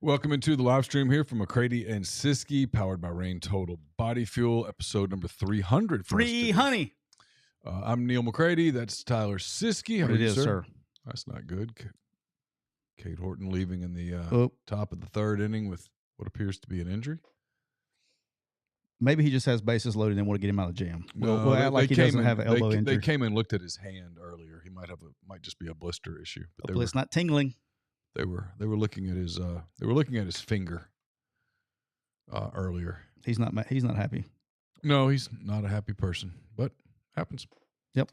Welcome into the live stream here from McCready and Siskey, powered by Rain Total Body Fuel, episode number 300. Honey. I'm Neal McCready. That's Tyler Siskey. How are you, sir? That's not good. Kate Horton leaving in the top of the third inning with what appears to be an injury. Maybe he just has bases loaded and want to get him out of the jam. No, he doesn't have an elbow injury. They came and looked at his hand earlier. He might just be a blister issue. But it's not tingling. They were looking at his finger earlier. He's not happy. No, he's not a happy person, but happens. Yep.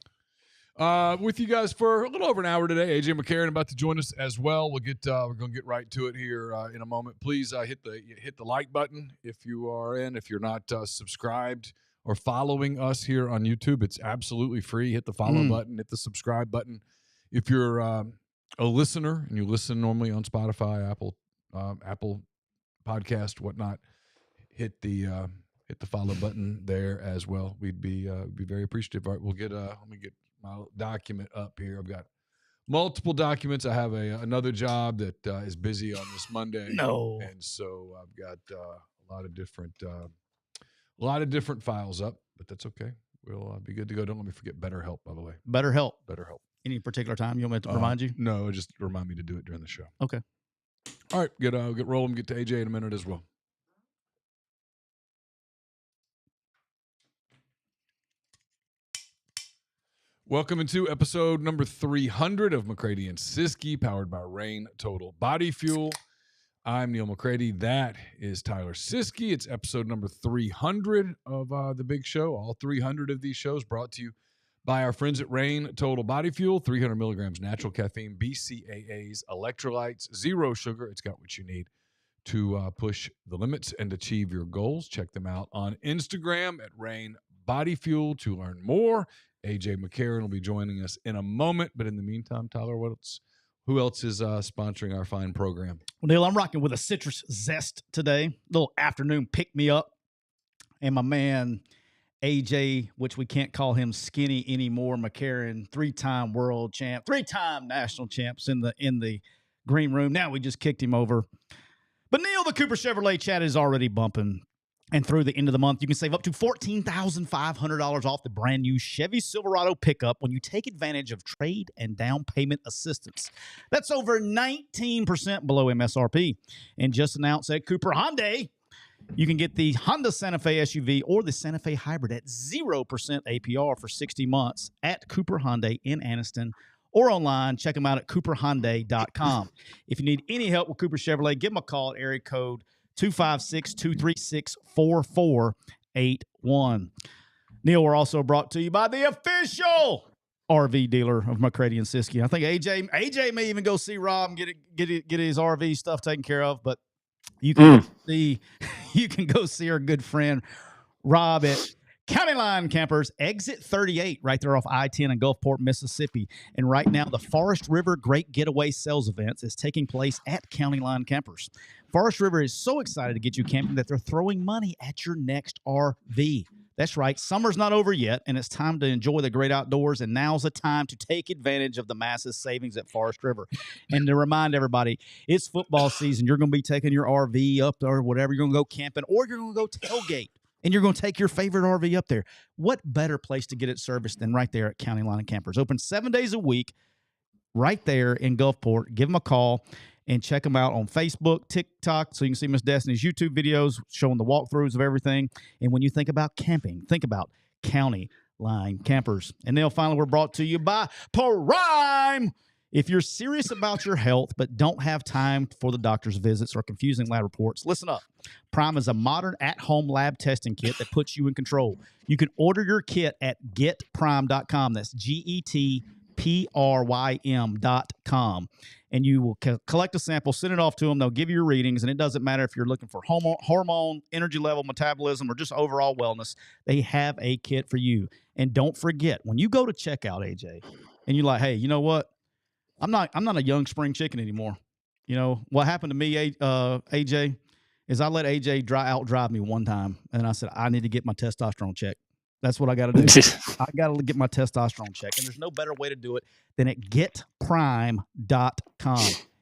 With you guys for a little over an hour today. AJ McCarron about to join us as well. We're going to get right to it here in a moment. Please hit the like button if you are in. If you're not subscribed or following us here on YouTube, it's absolutely free. Hit the follow button. Hit the subscribe button. If you're a listener and you listen normally on Spotify, Apple Podcast, whatnot, hit the follow button there as well. We'd be very appreciative. All right, we'll get let me get my document up here. I've got multiple documents. I have another job that is busy on this Monday. No, and so I've got a lot of different files up, but that's okay. We'll be good to go. Don't let me forget BetterHelp, by the way. BetterHelp. Any particular time you want me to remind you? No, just remind me to do it during the show. Okay. All right, get rolling. Get to AJ in a minute as well. Welcome into episode number 300 of McCready and Siskey, powered by Rain Total Body Fuel. I'm Neal McCready. That is Tyler Siskey. It's episode number 300 of the big show. All 300 of these shows brought to you by our friends at Rain Total Body Fuel. 300 milligrams natural caffeine, BCAAs, electrolytes, zero sugar. It's got what you need to push the limits and achieve your goals. Check them out on Instagram at Rain Body Fuel to learn more. AJ McCarron will be joining us in a moment. But in the meantime, Tyler, who else is sponsoring our fine program? Well, Neal, I'm rocking with a citrus zest today. Little afternoon pick-me-up. And my man AJ, which we can't call him skinny anymore, McCarron, 3-time world champ, 3-time national champs in the green room. Now we just kicked him over. But Neal, the Cooper Chevrolet chat is already bumping. And through the end of the month, you can save up to $14,500 off the brand new Chevy Silverado pickup when you take advantage of trade and down payment assistance. That's over 19% below MSRP. And just announced at Cooper Hyundai, you can get the Honda Santa Fe SUV or the Santa Fe Hybrid at 0% APR for 60 months at Cooper Hyundai in Anniston or online. Check them out at cooperhyundai.com. If you need any help with Cooper Chevrolet, give them a call at area code 256-236-4481. Neal, we're also brought to you by the official RV dealer of McCready and Siskey. I think AJ may even go see Rob and get his RV stuff taken care of, but you can go see our good friend Rob at County Line Campers, exit 38, right there off I-10 in Gulfport, Mississippi. And right now, the Forest River Great Getaway Sales Events is taking place at County Line Campers. Forest River is so excited to get you camping that they're throwing money at your next RV. That's right. Summer's not over yet, and it's time to enjoy the great outdoors, and now's the time to take advantage of the massive savings at Forest River. And to remind everybody, it's football season. You're going to be taking your RV up there or whatever. You're going to go camping, or you're going to go tailgate, and you're going to take your favorite RV up there. What better place to get it serviced than right there at County Line Campers? Open 7 days a week right there in Gulfport. Give them a call. And check them out on Facebook, TikTok, so you can see Miss Destiny's YouTube videos showing the walkthroughs of everything. And when you think about camping, think about County Line Campers. And then finally, we're brought to you by Prime. If you're serious about your health but don't have time for the doctor's visits or confusing lab reports, listen up. Prime is a modern at-home lab testing kit that puts you in control. You can order your kit at getprime.com. That's GETPRYM.com. And you will collect a sample, send it off to them. They'll give you your readings, and it doesn't matter if you're looking for hormone, energy level, metabolism, or just overall wellness. They have a kit for you. And don't forget, when you go to checkout, AJ, and you're like, hey, you know what? I'm not a young spring chicken anymore. You know, what happened to me, AJ, is I let AJ outdrive me one time, and I said, I need to get my testosterone checked. That's what I got to do. I got to get my testosterone checked. And there's no better way to do it than at getprime.com.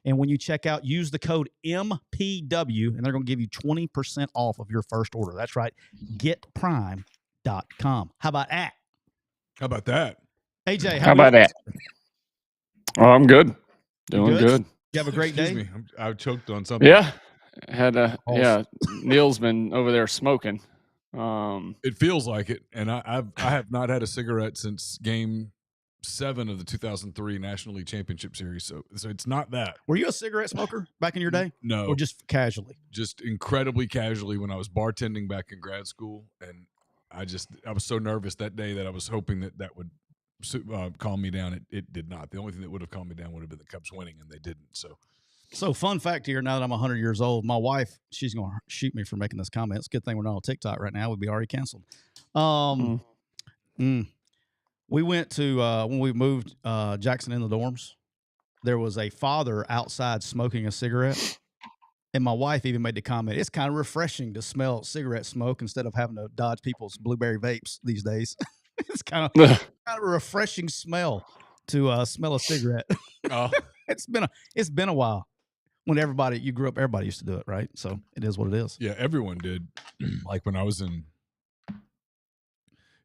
And when you check out, use the code MPW, and they're going to give you 20% off of your first order. That's right, getprime.com. How about that? How about that? AJ, how about that? Oh, I'm good. Doing good. You have a great day? Excuse me. I choked on something. Yeah. Neal's been over there smoking. It feels like it, and I have not had a cigarette since Game 7 of the 2003 National League Championship Series. So it's not that. Were you a cigarette smoker back in your day? No, or just casually? Just incredibly casually when I was bartending back in grad school, and I was so nervous that day that I was hoping that would calm me down. It did not. The only thing that would have calmed me down would have been the Cubs winning, and they didn't. So fun fact here, now that I'm 100 years old, my wife, she's going to shoot me for making this comment. It's a good thing we're not on TikTok right now. We'd be already canceled. We went to, when we moved Jackson in the dorms, there was a father outside smoking a cigarette. And my wife even made the comment, it's kind of refreshing to smell cigarette smoke instead of having to dodge people's blueberry vapes these days. It's kind of a refreshing smell to smell a cigarette. Oh. It's been a while. When you grew up, everybody used to do it, right? So it is what it is. Yeah, everyone did. Like when I was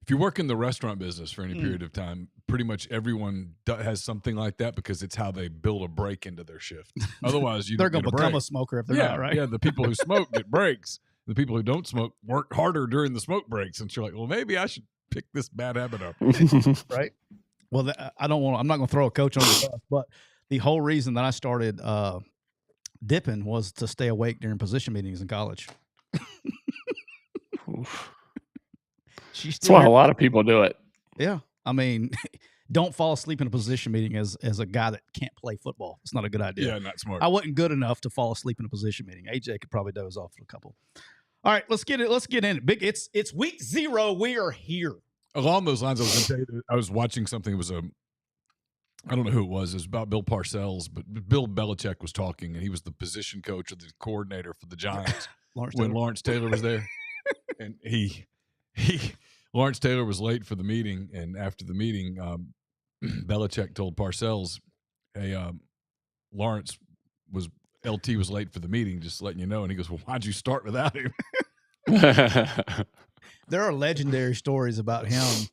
if you work in the restaurant business for any period of time, pretty much everyone has something like that because it's how they build a break into their shift. Otherwise, they're going to become a smoker if they're not, right? Yeah, the people who smoke get breaks. The people who don't smoke work harder during the smoke breaks. And you're like, well, maybe I should pick this bad habit up. Right? Well, I'm not going to throw a coach on the bus, but the whole reason that I started dipping was to stay awake during position meetings in college. That's why a lot of people do it. Yeah. I mean, don't fall asleep in a position meeting as a guy that can't play football. It's not a good idea. Yeah, not smart. I wasn't good enough to fall asleep in a position meeting. AJ could probably doze off for a couple. All right, let's get in it. It's week 0. We are here. Along those lines, I was going to tell you, I was watching something. It was I don't know who it was. It was about Bill Parcells, but Bill Belichick was talking, and he was the position coach or the coordinator for the Giants when Lawrence Taylor was there. And Lawrence Taylor was late for the meeting, and after the meeting, Belichick told Parcells, "Hey, LT was late for the meeting, just letting you know." And he goes, "Well, why'd you start without him?" There are legendary stories about him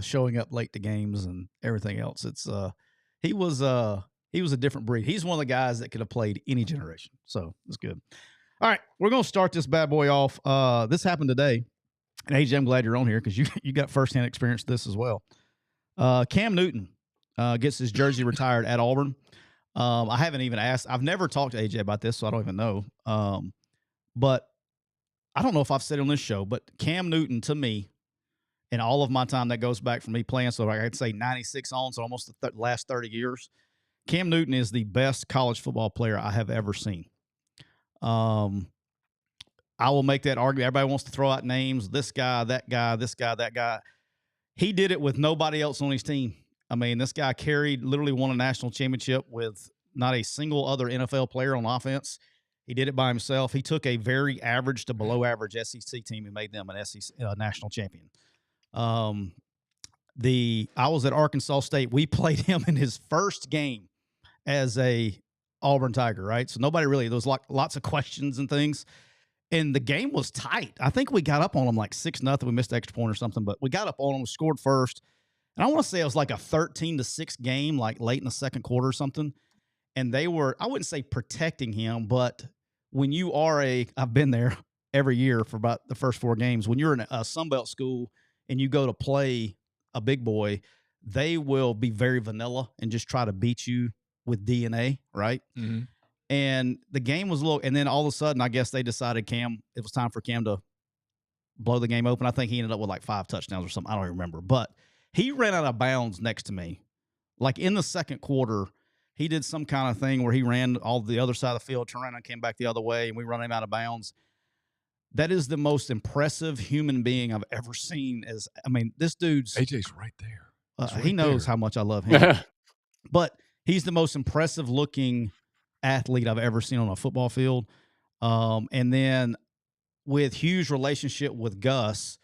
showing up late to games and everything else. It's he was a different breed. He's one of the guys that could have played any generation, so it's good. All right, we're gonna start this bad boy off. This happened today. And AJ, I'm glad you're on here because you got firsthand experience with this as well. Cam Newton gets his jersey retired at Auburn. I haven't even asked. I've never talked to AJ about this, so I don't even know. But I don't know if I've said it on this show, but Cam Newton, to me, in all of my time that goes back from me playing, so I'd say 96 on, so almost the last 30 years, Cam Newton is the best college football player I have ever seen. I will make that argument. Everybody wants to throw out names. This guy, that guy, this guy, that guy. He did it with nobody else on his team. I mean, this guy literally won a national championship with not a single other NFL player on offense. He did it by himself. He took a very average to below average SEC team and made them an SEC national champion. I was at Arkansas State. We played him in his first game as a Auburn Tiger, right? So there was lots of questions and things. And the game was tight. I think we got up on them like 6-0. We missed the extra point or something, but we got up on them, we scored first. And I want to say it was like a 13-6 game, like late in the second quarter or something. And they were, I wouldn't say protecting him, but when you are I've been there every year for about the first 4 games. When you're in a Sunbelt school and you go to play a big boy, they will be very vanilla and just try to beat you with DNA, right? Mm-hmm. And the game was and then all of a sudden, I guess they decided it was time for Cam to blow the game open. I think he ended up with like 5 touchdowns or something. I don't remember. But he ran out of bounds next to me. Like in the second quarter, he did some kind of thing where he ran all the other side of the field, turned around and came back the other way, and we run him out of bounds. That is the most impressive human being I've ever seen. This dude's... AJ's right there. He knows how much I love him. But he's the most impressive looking athlete I've ever seen on a football field. And then with Hugh's relationship with Gus,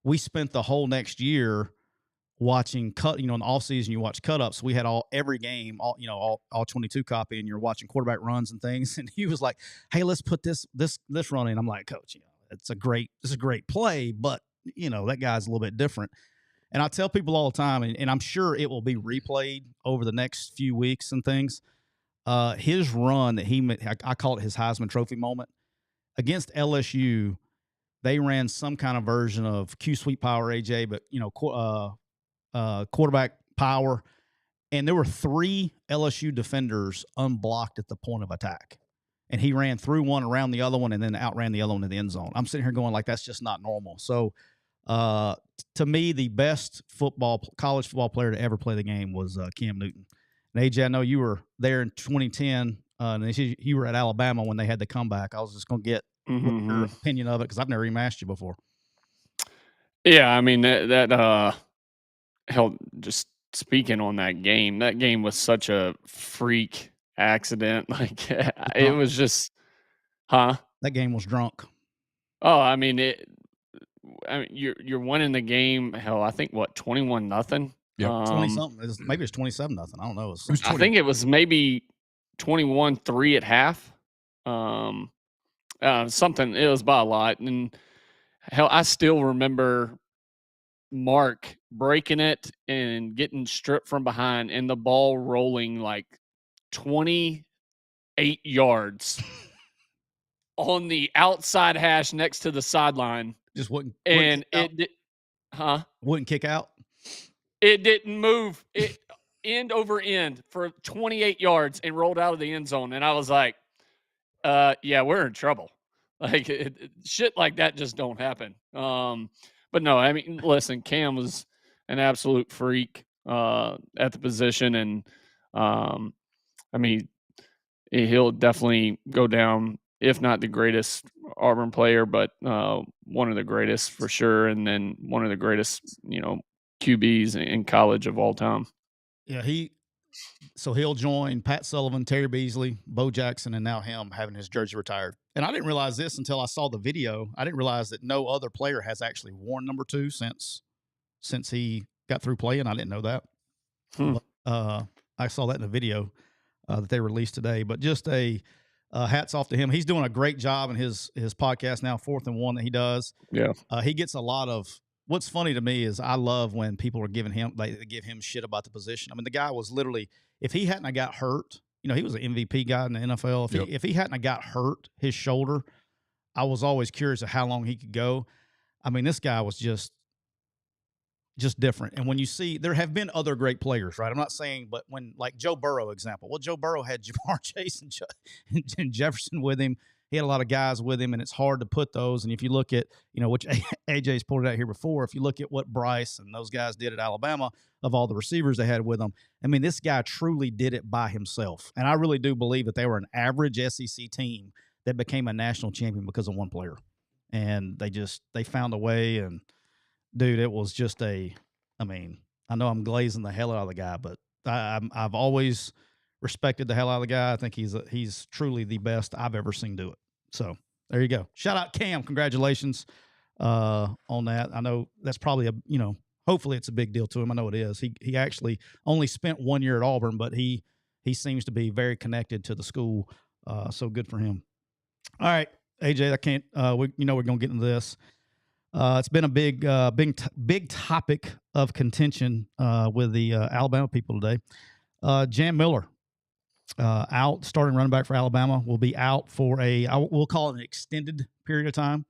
we spent the whole next year watching in the off season, you watch cut ups. We had every game, all 22 copy, and you're watching quarterback runs and things. And he was like, "Hey, let's put this run in." I'm like, "Coach, it's a great play, but that guy's a little bit different." And I tell people all the time, and I'm sure it will be replayed over the next few weeks and things. His run that he made, I call it his Heisman Trophy moment against LSU. They ran some kind of version of Q sweep power, AJ, but quarterback power, and there were 3 LSU defenders unblocked at the point of attack, and he ran through one, around the other one, and then outran the other one in the end zone. I'm sitting here going like, that's just not normal. So to me, the best college football player to ever play the game was Cam Newton. And AJ, I know you were there in 2010, and you were at Alabama when they had the comeback. I was just going to get your opinion of it, because I've never even asked you before. Yeah, I mean that hell, just speaking on that game was such a freak accident. Like it was just, That game was drunk. Oh, I mean you're winning the game. Hell, I think 21-0. Yeah, 20-something. Maybe it's 27-0. I don't know. I think it was maybe 21-3 at half. Something. It was by a lot, and hell, I still remember Mark breaking it and getting stripped from behind, and the ball rolling like 28 yards on the outside hash next to the sideline. Just wouldn't kick out. It didn't move. It end over end for 28 yards and rolled out of the end zone. And I was like, yeah, we're in trouble. Like shit like that just don't happen. But no, I mean, listen, Cam was an absolute freak at the position. And I mean, he'll definitely go down, if not the greatest Auburn player, but one of the greatest for sure. And then one of the greatest, QBs in college of all time. Yeah, he'll join Pat Sullivan, Terry Beasley, Bo Jackson, and now him having his jersey retired. And I didn't realize this until I saw the video. I didn't realize that no other player has actually worn number 2 since he got through playing. I didn't know that. But, I saw that in the video that they released today. But just hats off to him. He's doing a great job in his podcast now, 4th and 1 that he does. Yeah, he gets a lot of. What's funny to me is I love when people are giving him, they give him shit about the position. I mean, the guy was literally, if he hadn't got hurt, he was an MVP guy in the NFL. If he hadn't got hurt his shoulder, I was always curious of how long he could go. I mean, this guy was just different. And when you see, there have been other great players, right? I'm not saying, but when, like Joe Burrow example, well, Joe Burrow had Jamar Chase and Jefferson with him. He had a lot of guys with him, and it's hard to put those. And if you look at, which AJ's pointed out here before, if you look at what Bryce and those guys did at Alabama, of all the receivers they had with them, I mean, this guy truly did it by himself. And I really do believe that they were an average SEC team that became a national champion because of one player. And they found a way. And, dude, it was just I know I'm glazing the hell out of the guy, but I've always respected the hell out of the guy. I think he's truly the best I've ever seen do it. So there you go. Shout out Cam. Congratulations on that. I know that's probably hopefully it's a big deal to him. I know it is. He actually only spent 1 year at Auburn, but he seems to be very connected to the school. So good for him. All right, AJ, I can't, we're going to get into this. It's been a big topic of contention with the Alabama people today. Jam Miller, out, starting running back for Alabama, will be out for we'll call it an extended period of time.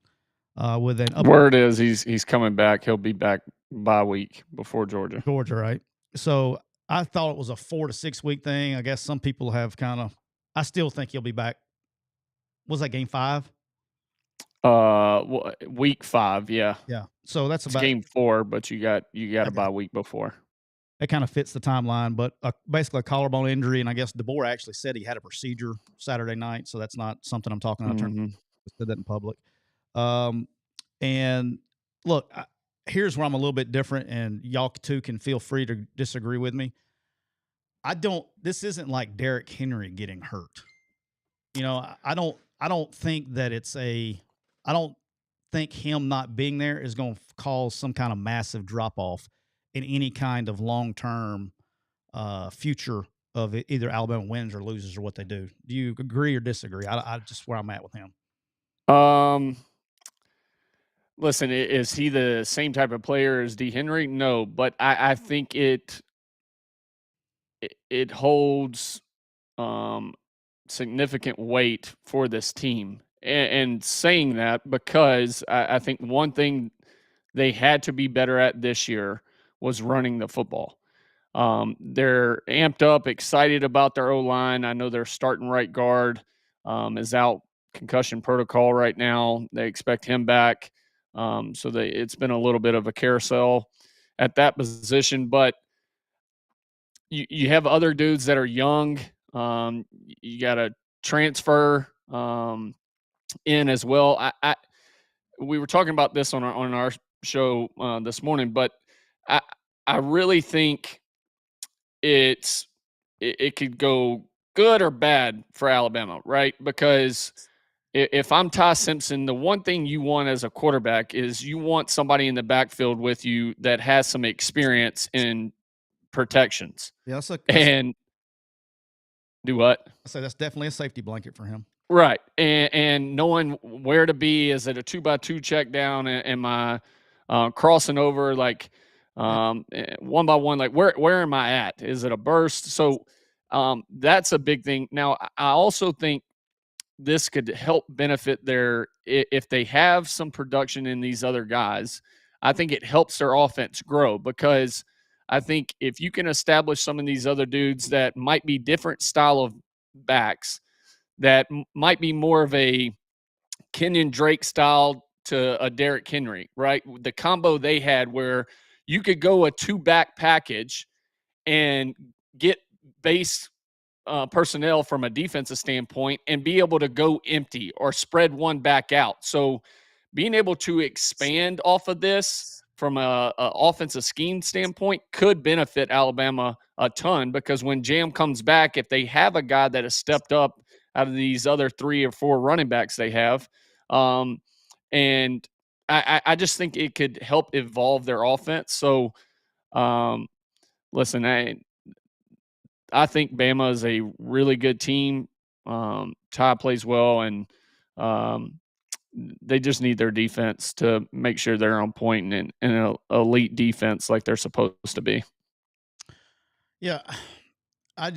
With an word is he's coming back. He'll be back bye week before Georgia, right? So I thought it was a 4 to 6 week thing. I guess some people have I still think he'll be back. Was that game 5? Week 5, yeah. Yeah. So that's about game 4, but you got a bye week before. It kind of fits the timeline, but basically a collarbone injury, and I guess DeBoer actually said he had a procedure Saturday night, so that's not something I'm talking about. I said that in public. And look, here's where I'm a little bit different, and y'all too can feel free to disagree with me. This isn't like Derrick Henry getting hurt. I don't think that I don't think him not being there is going to cause some kind of massive drop off. in any kind of long-term future of either Alabama wins or loses or what they do. Do you agree or disagree? I just where I'm at with him. Listen, is he the same type of player as D. Henry? No, but I think it holds significant weight for this team. And saying that because I think one thing they had to be better at this year was running the football. They're amped up, excited about their O-line. I know their starting right guard is out concussion protocol right now. They expect him back. So it's been a little bit of a carousel at that position. But you have other dudes that are young. You got to transfer in as well. We were talking about this on our show this morning, but I really think it could go good or bad for Alabama, right? Because if I'm Ty Simpson, the one thing you want as a quarterback is you want somebody in the backfield with you that has some experience in protections. Yeah, and do what? I say that's definitely a safety blanket for him. Right. And knowing where to be. Is it a 2x2 check down? Am I crossing over like 1 by 1? Like where am I at? Is it a burst? So that's a big thing. Now, I also think this could help benefit if they have some production in these other guys. I think it helps their offense grow, because I think if you can establish some of these other dudes that might be different style of backs, that might be more of a Kenyon Drake style to a Derrick Henry, right? The combo they had where you could go a 2-back package and get base personnel from a defensive standpoint and be able to go empty or spread one back out. So being able to expand off of this from a offensive scheme standpoint could benefit Alabama a ton, because when Jam comes back, if they have a guy that has stepped up out of these other 3 or 4 running backs they have, and I just think it could help evolve their offense. So listen, I think Bama is a really good team. Ty plays well, and they just need their defense to make sure they're on point and an elite defense like they're supposed to be. Yeah, I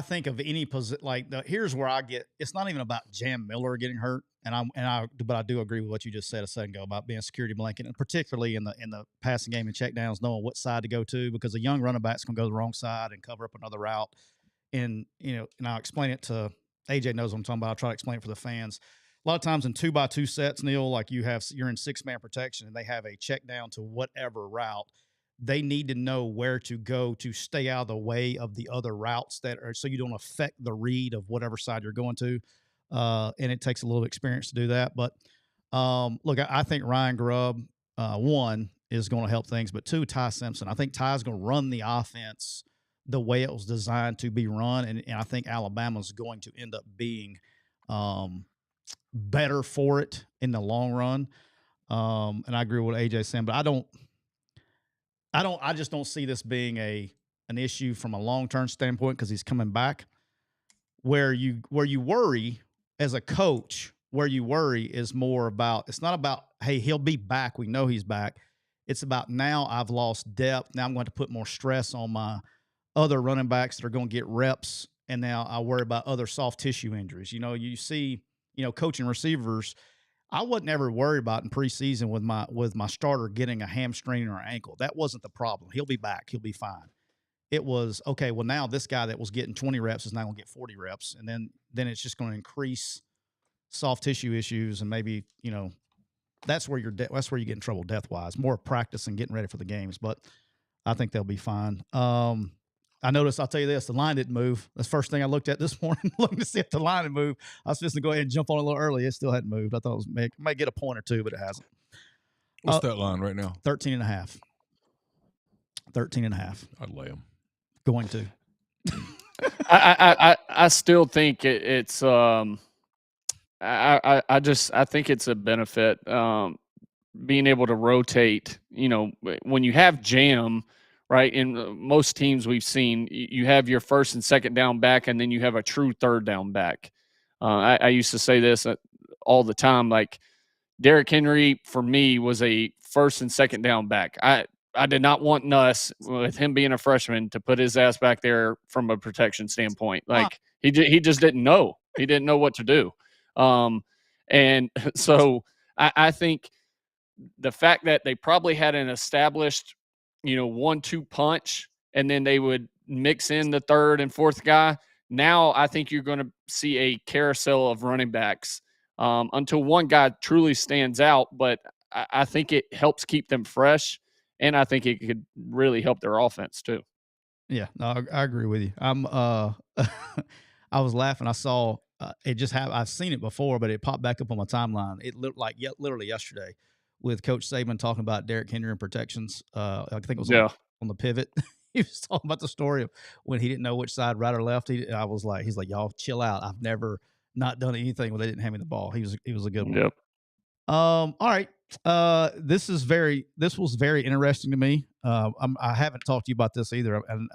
think of any position like here's where I get. It's not even about Jam Miller getting hurt, but I do agree with what you just said a second ago about being a security blanket, and particularly in the passing game and checkdowns, knowing what side to go to, because a young running back's gonna go the wrong side and cover up another route. And and I'll explain it to AJ knows what I'm talking about. I'll try to explain it for the fans. A lot of times in 2x2 sets, Neal, like you're in 6-man protection and they have a check down to whatever route. They need to know where to go to stay out of the way of the other routes so you don't affect the read of whatever side you're going to. And it takes a little experience to do that. But look, I think Ryan Grubb, one, is going to help things, but two, Ty Simpson. I think Ty's going to run the offense the way it was designed to be run, and I think Alabama's going to end up being better for it in the long run. And I agree with what AJ's saying, but I just don't see this being an issue from a long-term standpoint, because he's coming back. Where you worry as a coach, where you worry is more about, it's not about, hey, he'll be back, we know he's back. It's about, now I've lost depth. Now I'm going to put more stress on my other running backs that are going to get reps, and now I worry about other soft tissue injuries. You see, coaching receivers, I wasn't ever worried about in preseason with my starter getting a hamstring or an ankle. That wasn't the problem. He'll be back. He'll be fine. It was, okay, well, now this guy that was getting 20 reps is now going to get 40 reps, and then it's just going to increase soft tissue issues, and maybe, that's where you get in trouble depth-wise, more practice and getting ready for the games. But I think they'll be fine. I noticed, I'll tell you this, the line didn't move. That's the first thing I looked at this morning, looking to see if the line had moved. I was supposed to go ahead and jump on a little early. It still hadn't moved. I thought it might get a point or two, but it hasn't. What's that line right now? 13.5. 13.5. I'd lay them. Going to. I still think it's I think it's a benefit. being able to rotate, when you have jam, right? In most teams we've seen, you have your first and second down back, and then you have a true third down back. I used to say this all the time. Like Derrick Henry, for me, was a first and second down back. I did not want Nuss, with him being a freshman, to put his ass back there from a protection standpoint. Like he just didn't know. He didn't know what to do. And so I think the fact that they probably had an established, 1-2 punch, and then they would mix in the third and fourth guy. Now I think you're going to see a carousel of running backs until one guy truly stands out. But I think it helps keep them fresh, and I think it could really help their offense too. Yeah, no, I agree with you. I was laughing. I saw it just happened. I've seen it before, but it popped back up on my timeline. It looked like literally yesterday with Coach Saban talking about Derrick Henry and protections. I think it was on the pivot. He was talking about the story of when he didn't know which side, right or left. He's like, y'all chill out. I've never not done anything where they didn't hand me the ball. He was a good one. Yep. All right. This was very interesting to me. I haven't talked to you about this either, and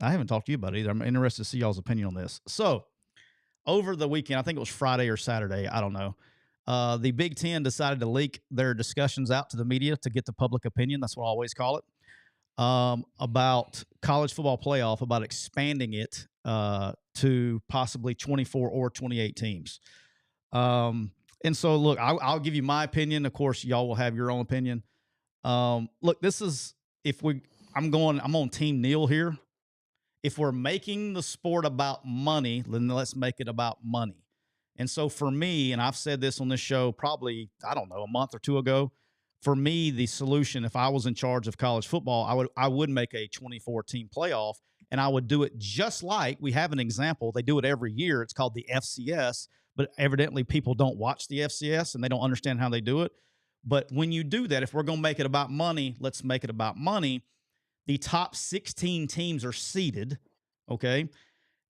I haven't talked to you about it either. I'm interested to see y'all's opinion on this. So, over the weekend, I think it was Friday or Saturday, I don't know. The Big Ten decided to leak their discussions out to the media to get the public opinion. That's what I always call it. About college football playoff, about expanding it to possibly 24 or 28 teams. And so, look, I'll give you my opinion. Of course, y'all will have your own opinion. Look, this is I'm on Team Neal here. If we're making the sport about money, then let's make it about money. And so for me, and I've said this on this show probably, I don't know, a month or two ago, for me, the solution, if I was in charge of college football, I would make a 24-team playoff, and I would do it just like we have an example. They do it every year. It's called the FCS, but evidently people don't watch the FCS, and they don't understand how they do it. But when you do that, if we're going to make it about money, let's make it about money. The top 16 teams are seeded, okay?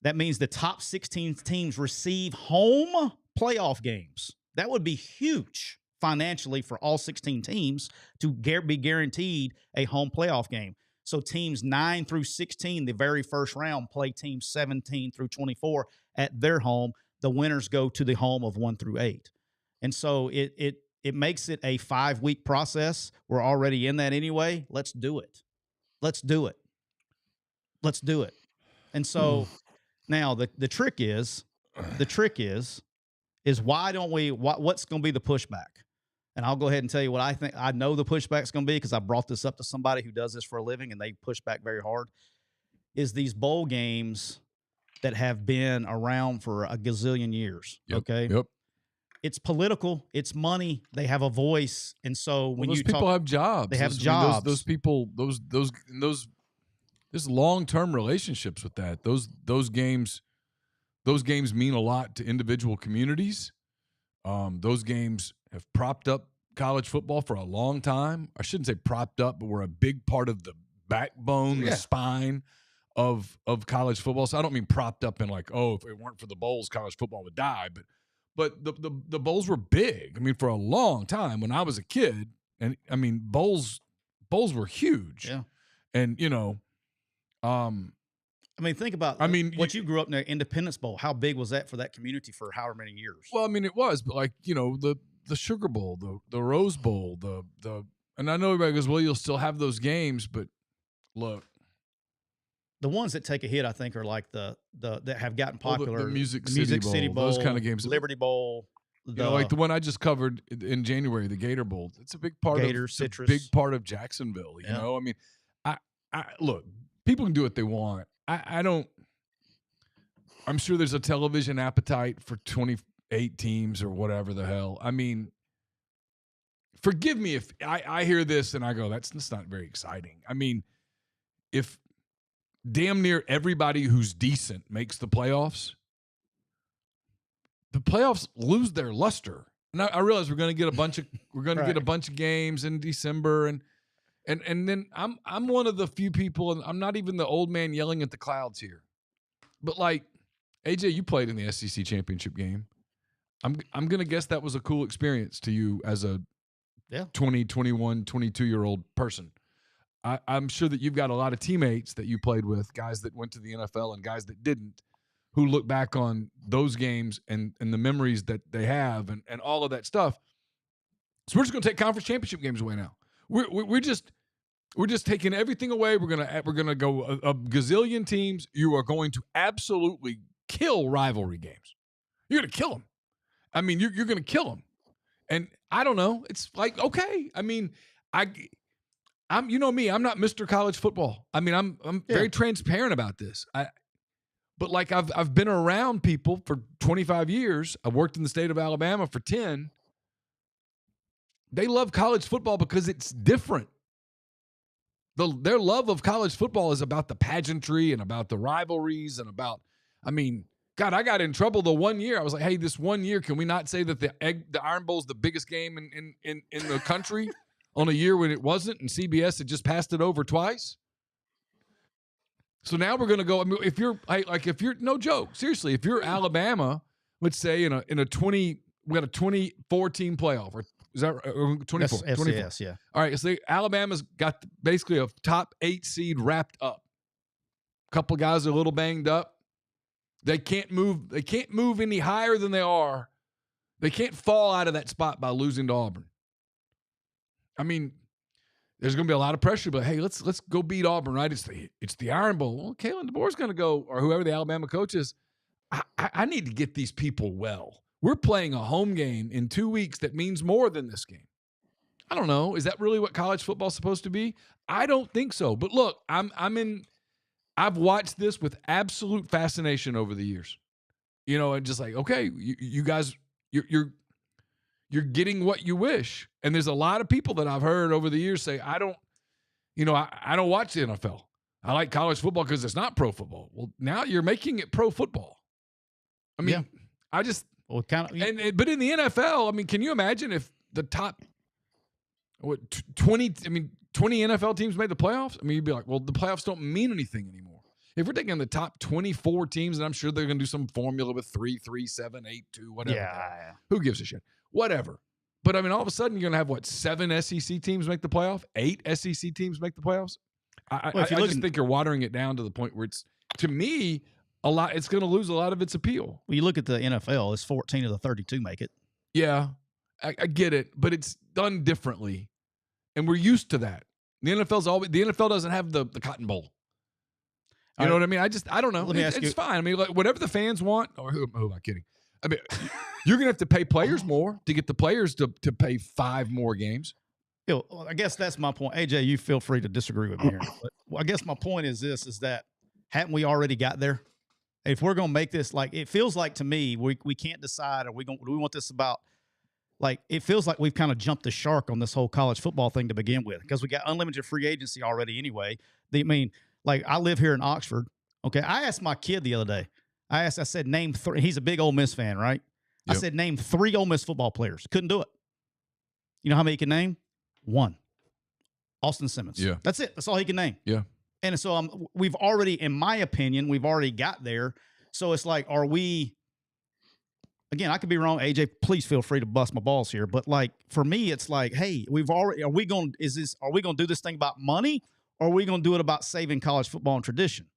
That means the top 16 teams receive home playoff games. That would be huge financially for all 16 teams to be guaranteed a home playoff game. So teams 9 through 16, the very first round, play teams 17 through 24 at their home. The winners go to the home of 1 through 8. And so it makes it a 5-week process. We're already in that anyway. Let's do it. Let's do it. Let's do it. And so now the trick is why don't we, what's going to be the pushback? And I'll go ahead and tell you what I think. I know the pushback's going to be, because I brought this up to somebody who does this for a living, and they push back very hard, is these bowl games that have been around for a gazillion years. Yep, okay. Yep. It's political. It's money. They have a voice. And so when those people have jobs, they have jobs. Those people, there's long-term relationships with that. Those games mean a lot to individual communities. Those games have propped up college football for a long time. I shouldn't say propped up, but we're a big part of the backbone, the spine of college football. So I don't mean propped up in like, oh, if it weren't for the bowls, college football would die. But the bowls were big. I mean, for a long time when I was a kid, and I mean, bowls were huge. Yeah. And I mean, think about what you grew up in the Independence Bowl. How big was that for that community for however many years? Well, I mean, it was, but like, the Sugar Bowl, the Rose Bowl, and I know everybody goes, well, you'll still have those games, but look. The ones that take a hit, I think, are like the that have gotten popular. The Music City Bowl, those kind of games. Liberty Bowl. Like the one I just covered in January, the Gator Bowl. It's a big part Citrus. A big part of Jacksonville. You know, I mean, I look, people can do what they want. I don't. I'm sure there's a television appetite for 28 teams or whatever the hell. I mean, forgive me if I hear this and I go, that's not very exciting. I mean, if damn near everybody who's decent makes the playoffs lose their luster. And I realize we're going to get a bunch of games in December, and then I'm one of the few people, and I'm not even the old man yelling at the clouds here. But like AJ, you played in the SEC championship game. I'm going to guess that was a cool experience to you as a 20, 21, 22-year-old person. I'm sure that you've got a lot of teammates that you played with, guys that went to the NFL and guys that didn't, who look back on those games and the memories that they have and all of that stuff. So we're just going to take conference championship games away now. We're just taking everything away. We're gonna go a gazillion teams. You are going to absolutely kill rivalry games. You're going to kill them. I mean, you're going to kill them. And I don't know. It's like, okay. I mean, I'm you know me. I'm not Mr. College Football. I mean, I'm very transparent about this. But like I've been around people for 25 years. I've worked in the state of Alabama for 10. They love college football because it's different. Their love of college football is about the pageantry and about the rivalries and about, I mean, God, I got in trouble the one year. I was like, hey, this one year, can we not say that the Iron Bowl is the biggest game in the country on a year when it wasn't, and CBS had just passed it over twice? So now we're going to go. I mean, if you're no joke, seriously, if you're Alabama, let's say in a 20, we got a 24 team playoff, or is that 24? That's 24. FCS, yeah. All right, so Alabama's got basically a top 8 seed wrapped up. A couple guys are a little banged up. They can't move. They can't move any higher than they are. They can't fall out of that spot by losing to Auburn. I mean, there's going to be a lot of pressure, but hey, let's go beat Auburn, right? It's the Iron Bowl. Well, Kalen DeBoer's going to go, or whoever the Alabama coach is. I need to get these people well. We're playing a home game in 2 weeks that means more than this game. I don't know. Is that really what college football is supposed to be? I don't think so. But look, I've watched this with absolute fascination over the years. You know, and just like, okay, you guys, you're getting what you wish. And there's a lot of people that I've heard over the years say, I don't watch the NFL. I like college football because it's not pro football. Well, now you're making it pro football. I mean, I just but in the NFL, I mean, can you imagine if the top 20 NFL teams made the playoffs? I mean, you'd be like, well, the playoffs don't mean anything anymore. If we're taking the top 24 teams, and I'm sure they're going to do some formula with 3, 3, 7, 8, 2, whatever. Yeah. Who gives a shit? Whatever. But I mean, all of a sudden, you're going to have 7 SEC teams make the playoff, 8 SEC teams make the playoffs. I just think you're watering it down to the point where it's, to me, a lot. It's going to lose a lot of its appeal. Well, you look at the NFL; it's 14 of the 32 make it. Yeah, I get it, but it's done differently, and we're used to that. The NFL doesn't have the Cotton Bowl. You know what I mean? I don't know. It's fine. I mean, like, whatever the fans want, or who am I kidding? I mean, you're going to have to pay players more to get the players to pay 5 more games. I guess that's my point. AJ, you feel free to disagree with me here. But I guess my point is this, is that haven't we already got there? If we're going to make this, like, it feels like to me, we can't decide, do we want this about, like, it feels like we've kind of jumped the shark on this whole college football thing to begin with, because we got unlimited free agency already anyway. I mean, like, I live here in Oxford. Okay. I asked my kid the other day, I said, name 3. He's a big Ole Miss fan, right? Yep. I said, name 3 Ole Miss football players. Couldn't do it. You know how many he can name? 1. Austin Simmons. Yeah. That's it. That's all he can name. Yeah. And so we've already, in my opinion, we've already got there. So it's like, are we, again, I could be wrong. AJ, please feel free to bust my balls here. But like, for me, it's like, hey, are we going to do this thing about money, or are we going to do it about saving college football and tradition?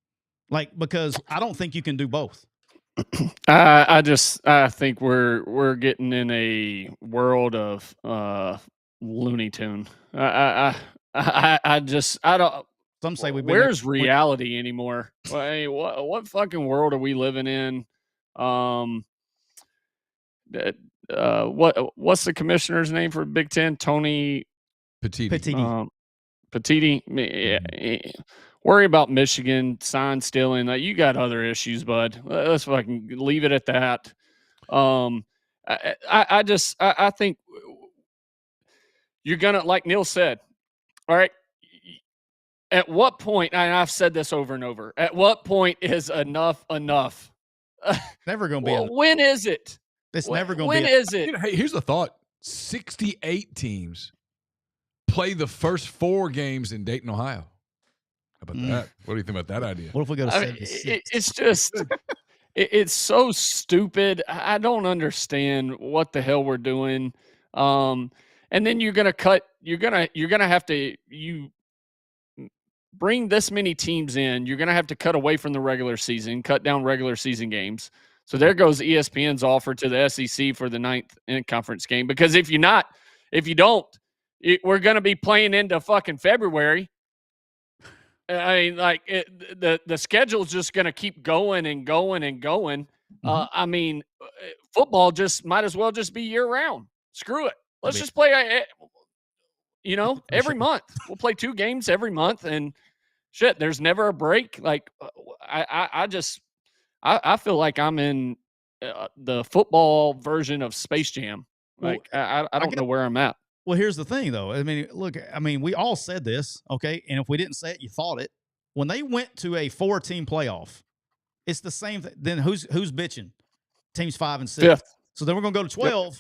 Like, because I don't think you can do both. I think we're getting in a world of Looney Tune. I don't. Some say where's reality anymore? Hey, what fucking world are we living in? What's the commissioner's name for Big Ten? Tony Petitti. Petitti. Worry about Michigan sign stealing. You got other issues, bud. Let's fucking leave it at that. I think you're gonna, like Neal said. All right. At what point, and I've said this over and over, at what point is enough? Never going to be. When is it? It's never going to be. When is it? You know, hey, here's the thought. 68 teams play the first 4 games in Dayton, Ohio. How about that? What do you think about that idea? What if we go to 76? It's just, it's so stupid. I don't understand what the hell we're doing. and then you're gonna have to bring this many teams in. You're gonna have to cut away from the regular season, cut down regular season games. So there goes ESPN's offer to the SEC for the 9th in-conference game. Because if you don't, we're going to be playing into fucking February. I mean, like the schedule's just going to keep going and going and going. Mm-hmm. I mean, football just might as well just be year round. Screw it. Let's just play. Every month we'll play 2 games every month, and shit. There's never a break. Like I feel like I'm in the football version of Space Jam. Like I don't know where I'm at. Well, here's the thing, though. I mean, look. I mean, we all said this, okay? And if we didn't say it, you thought it. When they went to a 4-team playoff, it's the same thing. Then who's bitching? Teams 5 and 6. 5th. So then we're gonna go to 12. Yep.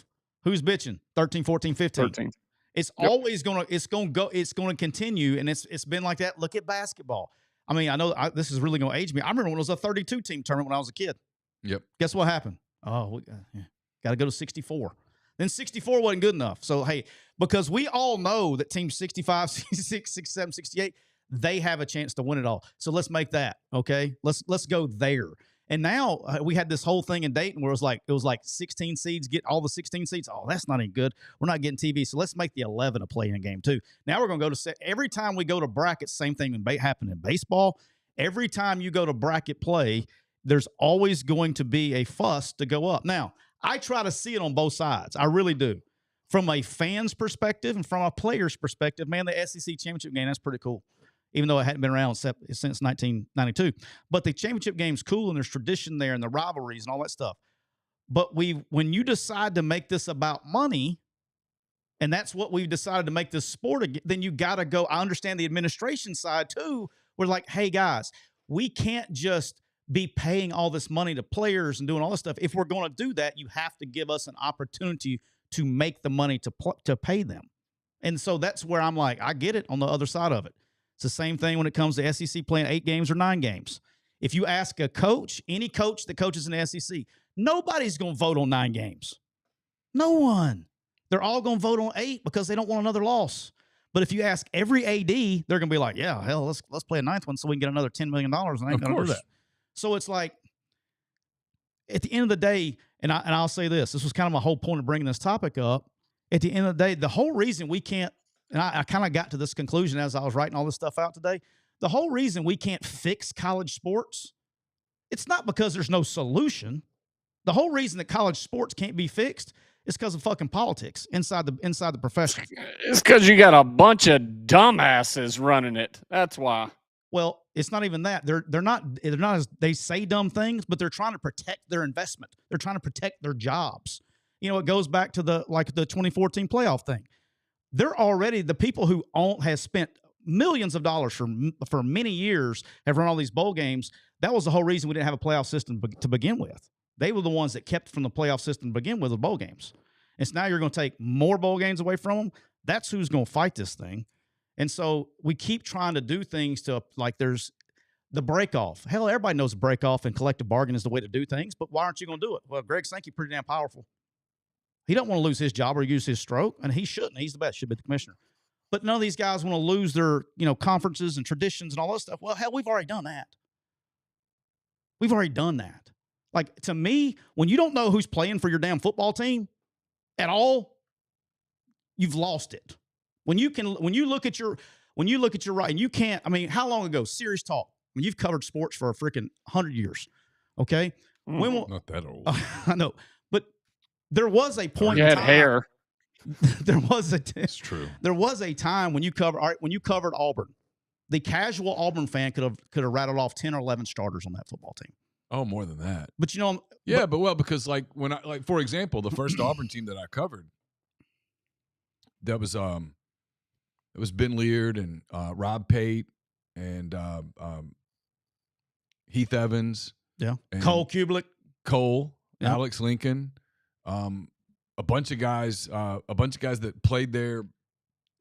Who's bitching? 13, 14, 15. 13. It's always gonna continue, and it's been like that. Look at basketball. I mean, I know this is really going to age me. I remember when it was a 32-team tournament when I was a kid. Yep. Guess what happened? Oh, got to go to 64. Then 64 wasn't good enough. So, hey, because we all know that teams 65, 66, 67, 68, they have a chance to win it all. So let's make that, okay? Let's go there. And now we had this whole thing in Dayton where it was like 16 seeds, get all the 16 seeds. Oh, that's not any good. We're not getting TV. So let's make the 11 a play-in game too. Now we're going to go to every time we go to brackets, same thing happened in baseball. Every time you go to bracket play, there's always going to be a fuss to go up. Now, I try to see it on both sides. I really do. From a fan's perspective and from a player's perspective, man, the SEC championship game, that's pretty cool. Even though it hadn't been around since 1992. But the championship game's cool, and there's tradition there and the rivalries and all that stuff. But when you decide to make this about money, and that's what we've decided to make this sport, then you got to go. I understand the administration side too. We're like, hey, guys, we can't just be paying all this money to players and doing all this stuff. If we're going to do that, you have to give us an opportunity to make the money to pay them. And so that's where I'm like, I get it on the other side of it. It's the same thing when it comes to SEC playing 8 games or 9 games. If you ask a coach, any coach that coaches in the SEC, nobody's going to vote on 9 games. No one. They're all going to vote on 8 because they don't want another loss. But if you ask every AD, they're going to be like, yeah, hell, let's play a 9th one so we can get another $10 million, and I ain't going to do that. So it's like, at the end of the day, and I'll say this was kind of my whole point of bringing this topic up. At the end of the day, the whole reason we can't, and I kind of got to this conclusion as I was writing all this stuff out today. The whole reason we can't fix college sports, it's not because there's no solution. The whole reason that college sports can't be fixed is because of fucking politics inside the profession. It's because you got a bunch of dumbasses running it. That's why. Well, it's not even that. They're not as they say dumb things, but they're trying to protect their investment. They're trying to protect their jobs. You know, it goes back to the 2014 playoff thing. They're already the people who has spent millions of dollars for many years, have run all these bowl games. That was the whole reason we didn't have a playoff system to begin with. They were the ones that kept from the playoff system to begin with bowl games. And so now you're going to take more bowl games away from them. That's who's going to fight this thing. And so we keep trying to do things to, like, there's the break off. Hell, everybody knows break off and collective bargain is the way to do things, but why aren't you going to do it? Well, Greg Sankey pretty damn powerful. He don't want to lose his job or use his stroke, and he shouldn't. He's the best. Should be the commissioner. But none of these guys want to lose their, conferences and traditions and all that stuff. Well, hell, we've already done that. We've already done that. Like, to me, when you don't know who's playing for your damn football team at all, you've lost it. When you look at your right, and you can't. I mean, how long ago? Serious talk. I mean, you've covered sports for a freaking 100 years. Okay, not that old. I know, but there was a point. You had hair. There was It's true. There was a time when you covered Auburn. The casual Auburn fan could have rattled off 10 or 11 starters on that football team. Oh, more than that. But because for example, the first Auburn team that I covered, that was it was Ben Leard and Rob Pate and Heath Evans. Yeah. Cole Kublik. Yeah. Alex Lincoln. A bunch of guys that played there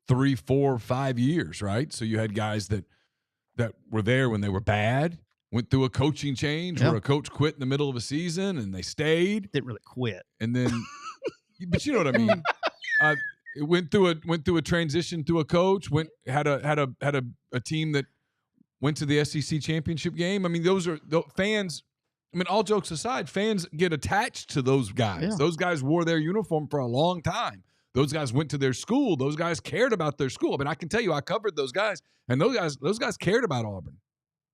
3, 4, 5 years, right? So you had guys that were there when they were bad, went through a coaching change where a coach quit in the middle of a season and they stayed. Didn't really quit. And then, but you know what I mean? it went through a transition to a coach. Had a team that went to the SEC championship game. I mean, those are the fans. I mean, all jokes aside, fans get attached to those guys. Yeah. Those guys wore their uniform for a long time. Those guys went to their school. Those guys cared about their school. I mean, I can tell you, I covered those guys, and those guys cared about Auburn.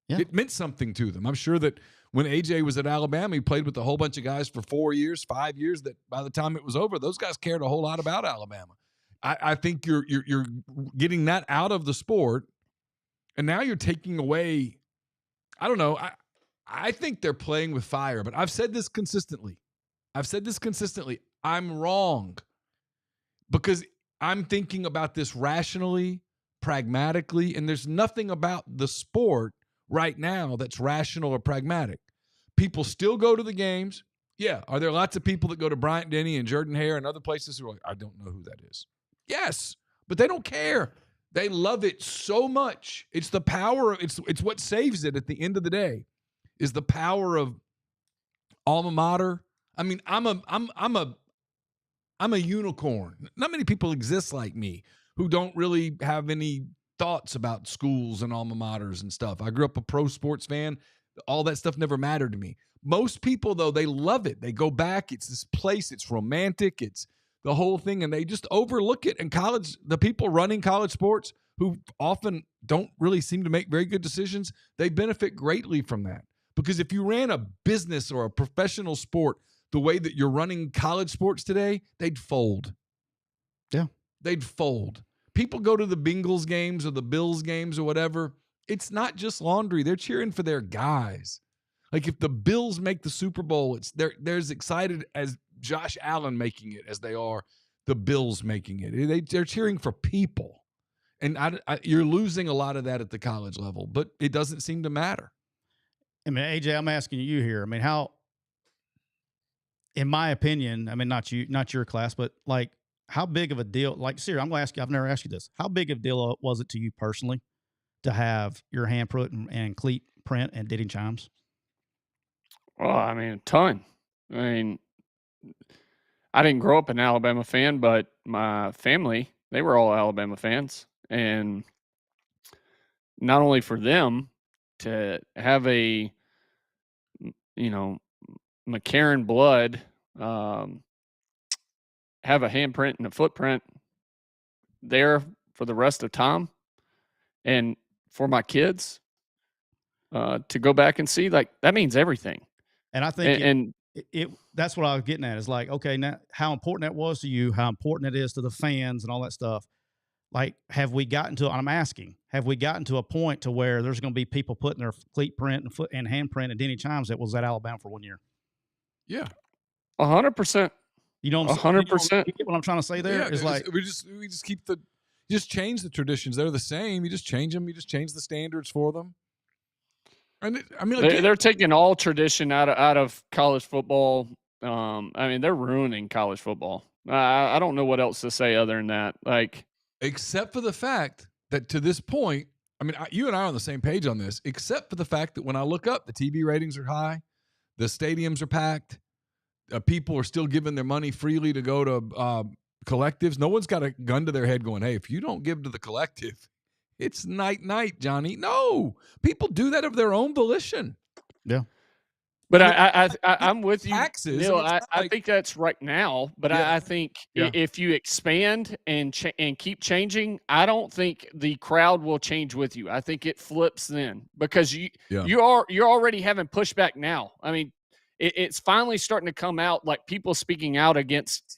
Yeah. It meant something to them. I'm sure that when AJ was at Alabama, he played with a whole bunch of guys for 4 years, 5 years, that by the time it was over, those guys cared a whole lot about Alabama. I think you're getting that out of the sport, and now you're taking away, I don't know, I think they're playing with fire, but I've said this consistently. I'm wrong because I'm thinking about this rationally, pragmatically, and there's nothing about the sport right now that's rational or pragmatic. People still go to the games. Yeah. Are there lots of people that go to Bryant-Denny and Jordan-Hare and other places who are like, I don't know who that is? Yes, but they don't care. They love it so much. It's the power. It's what saves it at the end of the day is the power of alma mater. I mean, I'm a unicorn. Not many people exist like me who don't really have any thoughts about schools and alma maters and stuff. I grew up a pro sports fan. All that stuff never mattered to me. Most people, though, they love it. They go back. It's this place. It's romantic. It's the whole thing, and they just overlook it. And college, the people running college sports who often don't really seem to make very good decisions, they benefit greatly from that. Because if you ran a business or a professional sport the way that you're running college sports today, they'd fold. Yeah. They'd fold. People go to the Bengals games or the Bills games or whatever. It's not just laundry. They're cheering for their guys. Like if the Bills make the Super Bowl, they're as excited as Josh Allen making it as they are the Bills making it. They're cheering for people. And you're losing a lot of that at the college level, but it doesn't seem to matter. I mean, AJ, I'm asking you here. I mean, how, in my opinion, I mean, not your class, but like, how big of a deal, like, seriously, I'm going to ask you, I've never asked you this. How big of a deal was it to you personally to have your handprint and cleat print and ditting chimes? Well, I mean, a ton. I mean, I didn't grow up an Alabama fan, but my family, they were all Alabama fans. And not only for them to have a, McCarron blood, have a handprint and a footprint there for the rest of time, and for my kids to go back and see, like, that means everything. And I think that's what I was getting at is like, okay, now how important that was to you, how important it is to the fans and all that stuff. Like, have we gotten to a point to where there's going to be people putting their cleat print and foot and handprint and Denny Chimes that was at Alabama for 1 year? Yeah. 100%. You know, 100%. You get what I'm trying to say there? Yeah, is like, we just keep you just change the traditions. They're the same. You just change them. You just change the standards for them. And I mean, they're taking all tradition out of college football. I mean, they're ruining college football. I don't know what else to say other than that. Like, except for the fact that to this point, I mean, you and I are on the same page on this, except for the fact that when I look up, the TV ratings are high, the stadiums are packed, people are still giving their money freely to go to collectives. No one's got a gun to their head going, hey, if you don't give to the collective, it's night, Johnny. No, people do that of their own volition. Yeah. But I'm with you, taxes, Neal. I think that's right now. But yeah. I think if you expand and keep changing, I don't think the crowd will change with you. I think it flips then because you're already having pushback now. I mean, it's finally starting to come out, like people speaking out against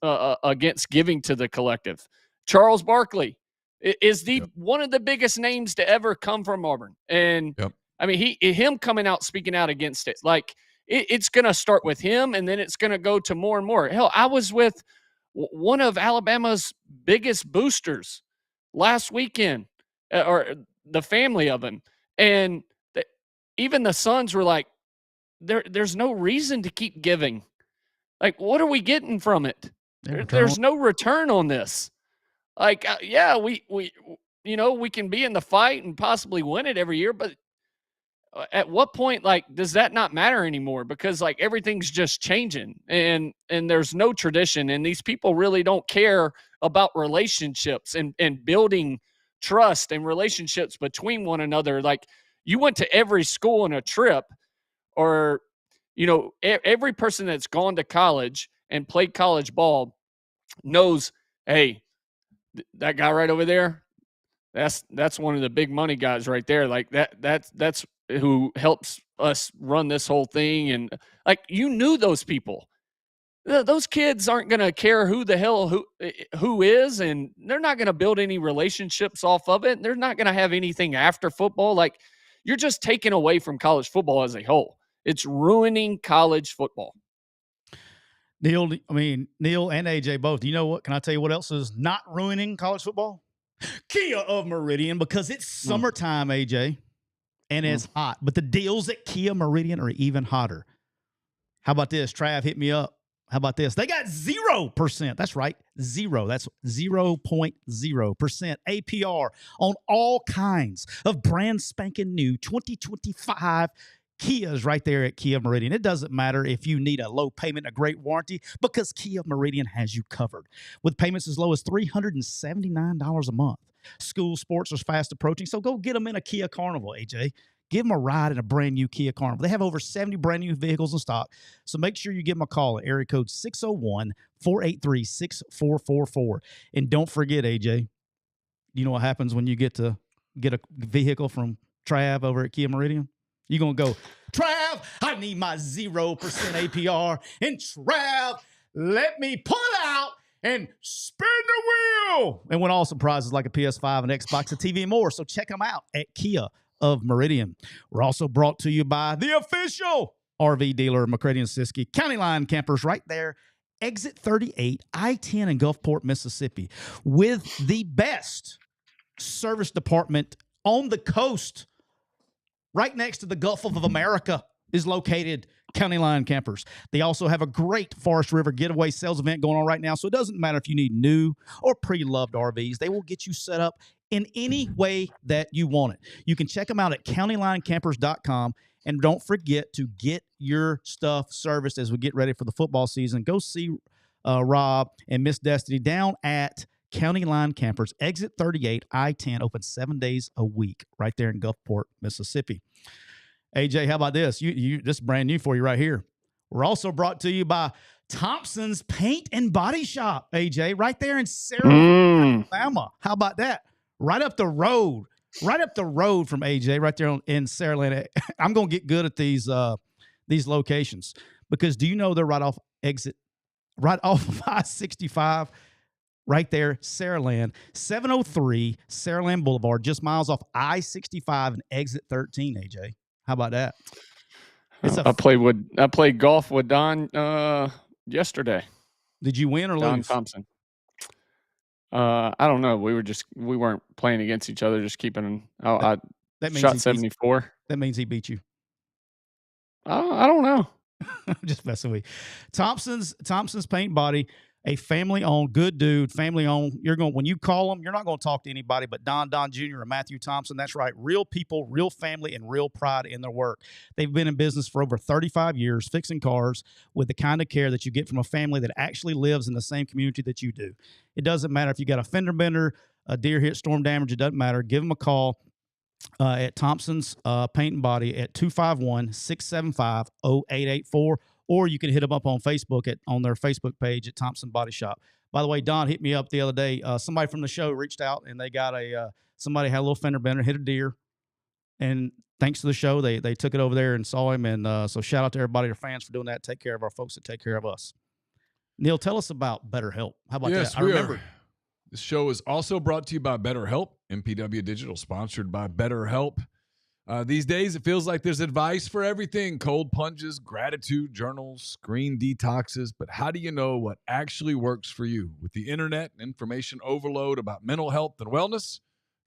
giving to the collective. Charles Barkley is one of the biggest names to ever come from Auburn, and I mean him coming out speaking out against it, like. It's going to start with him, and then it's going to go to more and more. Hell, I was with one of Alabama's biggest boosters last weekend, or the family of him, and even the sons were like, there's no reason to keep giving. Like, what are we getting from it? There's no return on this. Like, we can be in the fight and possibly win it every year, but at what point, like, does that not matter anymore? Because like everything's just changing and there's no tradition, and these people really don't care about relationships and building trust and relationships between one another. Like, you went to every school on a trip, or, every person that's gone to college and played college ball knows, hey, that guy right over there, that's one of the big money guys right there. Like, that's who helps us run this whole thing. And like, you knew those people. Those kids aren't going to care who the hell who is, and they're not going to build any relationships off of it. They're not going to have anything after football. Like, you're just taking away from college football as a whole. It's ruining college football. Neal and AJ both. Do you know what? Can I tell you what else is not ruining college football? Kia of Meridian, because it's summertime, AJ, and it's hot. But the deals at Kia Meridian are even hotter. How about this? Trav, hit me up. How about this? They got 0%. That's right. 0. That's 0.0% APR on all kinds of brand spanking new 2025 Kias right there at Kia Meridian. It doesn't matter if you need a low payment, a great warranty, because Kia Meridian has you covered. With payments as low as $379 a month. School sports are fast approaching, so go get them in a Kia Carnival, AJ. Give them a ride in a brand new Kia Carnival. They have over 70 brand new vehicles in stock, so make sure you give them a call at area code 601-483-6444. And don't forget, AJ, you know what happens when you get a vehicle from Trav over at Kia Meridian? You're going to go, Trav, I need my 0% APR. And Trav, let me pull out and spin the wheel. And win all surprises like a PS5, an Xbox, a TV, and more. So check them out at Kia of Meridian. We're also brought to you by the official RV dealer of McCready and Siskey, County Line Campers right there, exit 38, I-10 in Gulfport, Mississippi, with the best service department on the coast. Right next to the Gulf of America is located County Line Campers. They also have a great Forest River getaway sales event going on right now, so it doesn't matter if you need new or pre-loved RVs. They will get you set up in any way that you want it. You can check them out at countylinecampers.com, and don't forget to get your stuff serviced as we get ready for the football season. Go see Rob and Miss Destiny down at County Line Campers, exit 38, I-10, open 7 days a week right there in Gulfport, Mississippi. AJ, how about this? This is brand new for you right here. We're also brought to you by Thompson's Paint and Body Shop, AJ, right there in Sarah, Alabama. How about that? Right up the road from AJ, right there in Saraland. I'm going to get good at these locations, because do you know they're right off of I-65, right there, Saraland, 703 Saraland Boulevard, just miles off I-65 and exit 13, AJ. How about that? I played golf with Don yesterday. Did you win or Don lose? Thompson. I don't know. We weren't playing against each other, just keeping. I shot 74. That means he beat you. I don't know. Just messing with you. Thompson's Paint Body, a family-owned, good dude, family-owned. When you call them, you're not going to talk to anybody but Don Jr. or Matthew Thompson. That's right. Real people, real family, and real pride in their work. They've been in business for over 35 years, fixing cars with the kind of care that you get from a family that actually lives in the same community that you do. It doesn't matter if you got a fender bender, a deer hit, storm damage. It doesn't matter. Give them a call at Thompson's Paint and Body at 251-675-0884. Or you can hit them up on Facebook on their Facebook page at Thompson Body Shop. By the way, Don hit me up the other day. Somebody from the show reached out, and they got somebody had a little fender bender, hit a deer, and thanks to the show, they took it over there and saw him. And so shout out to everybody, their fans, for doing that. Take care of our folks that take care of us. Neal, tell us about BetterHelp. How about that? I remember. This show is also brought to you by BetterHelp. MPW Digital, sponsored by BetterHelp. These days, it feels like there's advice for everything: cold plunges, gratitude journals, screen detoxes. But how do you know what actually works for you? With the internet and information overload about mental health and wellness,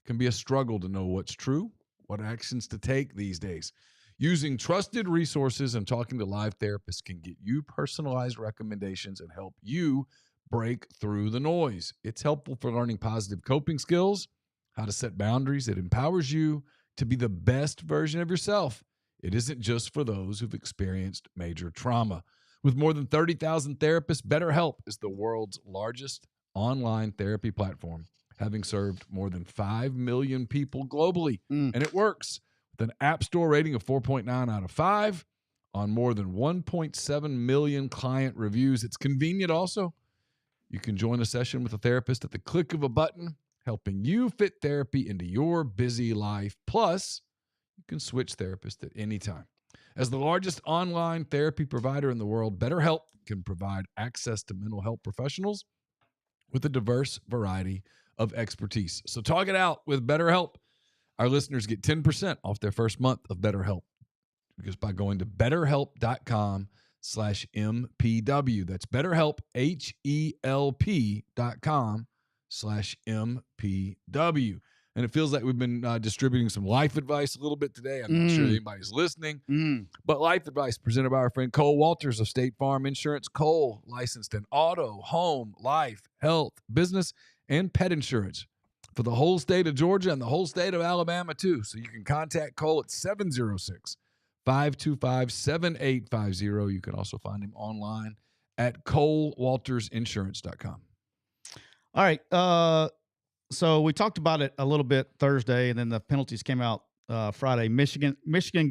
it can be a struggle to know what's true, what actions to take these days. Using trusted resources and talking to live therapists can get you personalized recommendations and help you break through the noise. It's helpful for learning positive coping skills, how to set boundaries. It empowers you to be the best version of yourself. It isn't just for those who've experienced major trauma. With more than 30,000 therapists, BetterHelp is the world's largest online therapy platform, having served more than 5 million people globally. And it works with an App Store rating of 4.9 out of 5 on more than 1.7 million client reviews. It's convenient also. You can join a session with a therapist at the click of a button, helping you fit therapy into your busy life. Plus, you can switch therapists at any time. As the largest online therapy provider in the world, BetterHelp can provide access to mental health professionals with a diverse variety of expertise. So talk it out with BetterHelp. Our listeners get 10% off their first month of BetterHelp because by going to betterhelp.com/MPW. That's BetterHelp, HELP.com/MPW. And it feels like we've been distributing some life advice a little bit today. I'm not sure anybody's listening. But life advice presented by our friend Cole Walters of State Farm Insurance. Cole, licensed in auto, home, life, health, business, and pet insurance for the whole state of Georgia and the whole state of Alabama, too. So you can contact Cole at 706-525-7850. You can also find him online at ColeWaltersInsurance.com. All right. So we talked about it a little bit Thursday, and then the penalties came out Friday. Michigan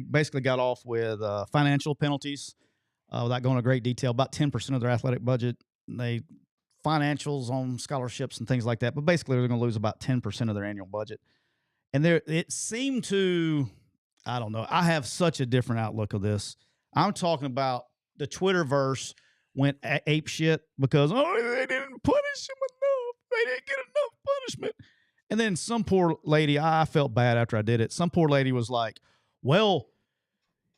basically got off with financial penalties without going into great detail. About 10% of their athletic budget, they financials on scholarships and things like that. But basically, they're going to lose about 10% of their annual budget. And it seemed to, I don't know. I have such a different outlook of this. I'm talking about the Twitterverse went ape shit because they didn't punish him enough. They didn't get enough punishment. And then some poor lady, I felt bad after I did it. Some poor lady was like, well,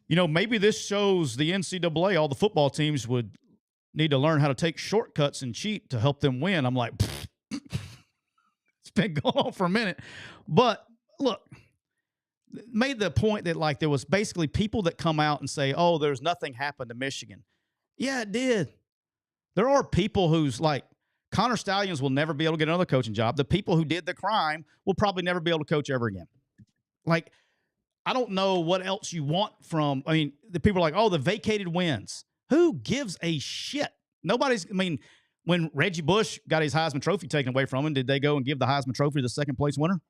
maybe this shows the NCAA, all the football teams would need to learn how to take shortcuts and cheat to help them win. I'm like, it's been going on for a minute. But look, made the point that there was basically people that come out and say, oh, there's nothing happened to Michigan. Yeah, it did. There are people who's like, Connor Stallions will never be able to get another coaching job. The people who did the crime will probably never be able to coach ever again. I don't know what else you want from, the people are like, oh, the vacated wins. Who gives a shit? When Reggie Bush got his Heisman Trophy taken away from him, did they go and give the Heisman Trophy to the second place winner?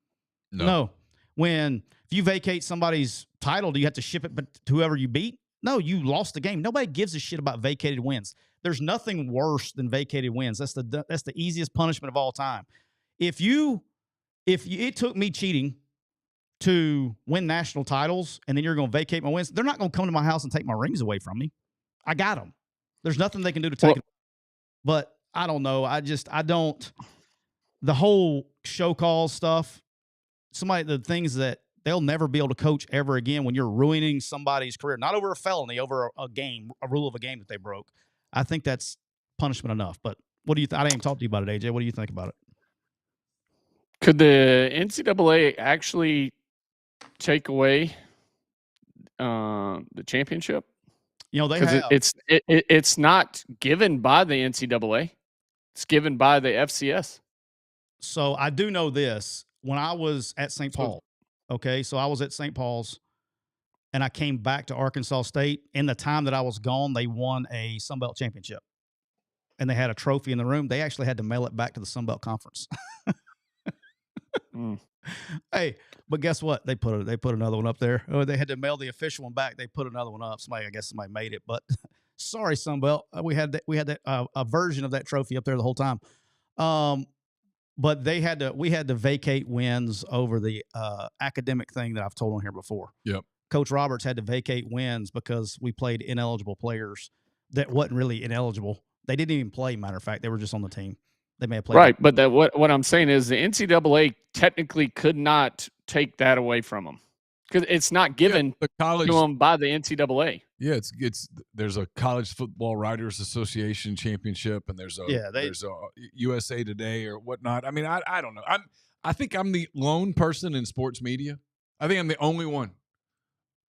No. If you vacate somebody's title, do you have to ship it to whoever you beat? No, you lost the game. Nobody gives a shit about vacated wins. There's nothing worse than vacated wins. That's the easiest punishment of all time. If it took me cheating to win national titles and then you're going to vacate my wins, they're not going to come to my house and take my rings away from me. I got them. There's nothing they can do to take it. But I don't know. The whole show cause stuff, the things that they'll never be able to coach ever again when you're ruining somebody's career, not over a felony, over a rule of a game that they broke. I think that's punishment enough. But what do you think? I didn't even talk to you about it, AJ. What do you think about it? Could the NCAA actually take away the championship? They have. It's not given by the NCAA. It's given by the FCS. So I do know this. When I was at St. Paul, so I was at St. Paul's, and I came back to Arkansas State. In the time that I was gone, they won a Sun Belt championship, and they had a trophy in the room. They actually had to mail it back to the Sun Belt Conference. Hey, but guess what? They put another one up there. Oh, they had to mail the official one back. They put another one up. I guess somebody made it, but sorry, Sun Belt. We had a version of that trophy up there the whole time. But we had to vacate wins over the academic thing that I've told on here before. Yep. Coach Roberts had to vacate wins because we played ineligible players that wasn't really ineligible. They didn't even play, matter of fact. They were just on the team. They may have played. Right, but what I'm saying is the NCAA technically could not take that away from them because it's not given to them by the NCAA. Yeah, there's a College Football Writers Association championship, and there's a USA Today or whatnot. I don't know. I think I'm the lone person in sports media. I think I'm the only one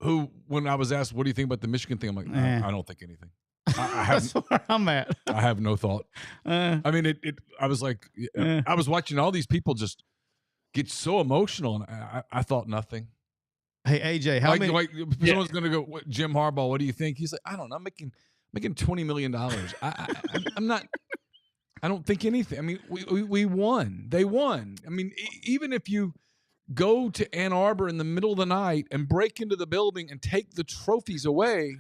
who, when I was asked, "What do you think about the Michigan thing?" I'm like, I don't think anything. That's where I'm at. I have no thought. I was like, I was watching all these people just get so emotional, and I thought nothing. Hey, AJ, how many? Someone's going to go, Jim Harbaugh, what do you think? He's like, I don't know. I'm making $20 million. I'm not. I don't think anything. I mean, we won. They won. I mean, even if you go to Ann Arbor in the middle of the night and break into the building and take the trophies away,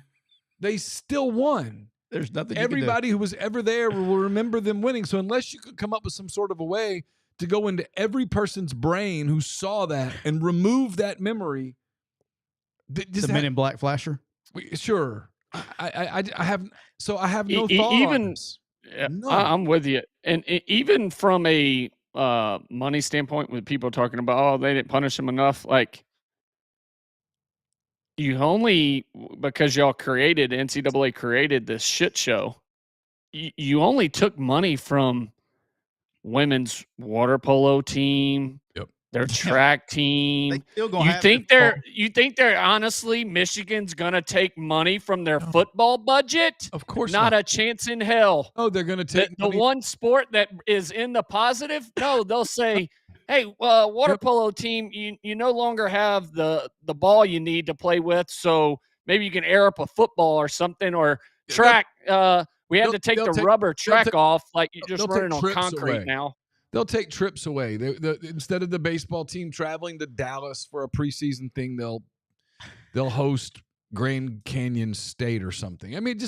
they still won. There's nothing. Everybody who was ever there will remember them winning. So unless you could come up with some sort of a way to go into every person's brain who saw that and remove that memory, the Men in Black flasher. Sure, I have. So I have no thought even. on this. No. I'm with you, and even from a money standpoint, with people talking about, oh, they didn't punish him enough, like. You only, because y'all NCAA created this shit show, you only took money from women's water polo team, their track team. You think they're honestly, Michigan's going to take money from their football budget? Of course not. A chance in hell. Oh, they're going to take the one sport that is in the positive? No, they'll say, hey, water polo team, you no longer have the ball you need to play with, so maybe you can air up a football or something, or track. We had to take the rubber track off, like you're just running on concrete now. They'll take trips away. Instead of the baseball team traveling to Dallas for a preseason thing, they'll host Grand Canyon State or something. I mean,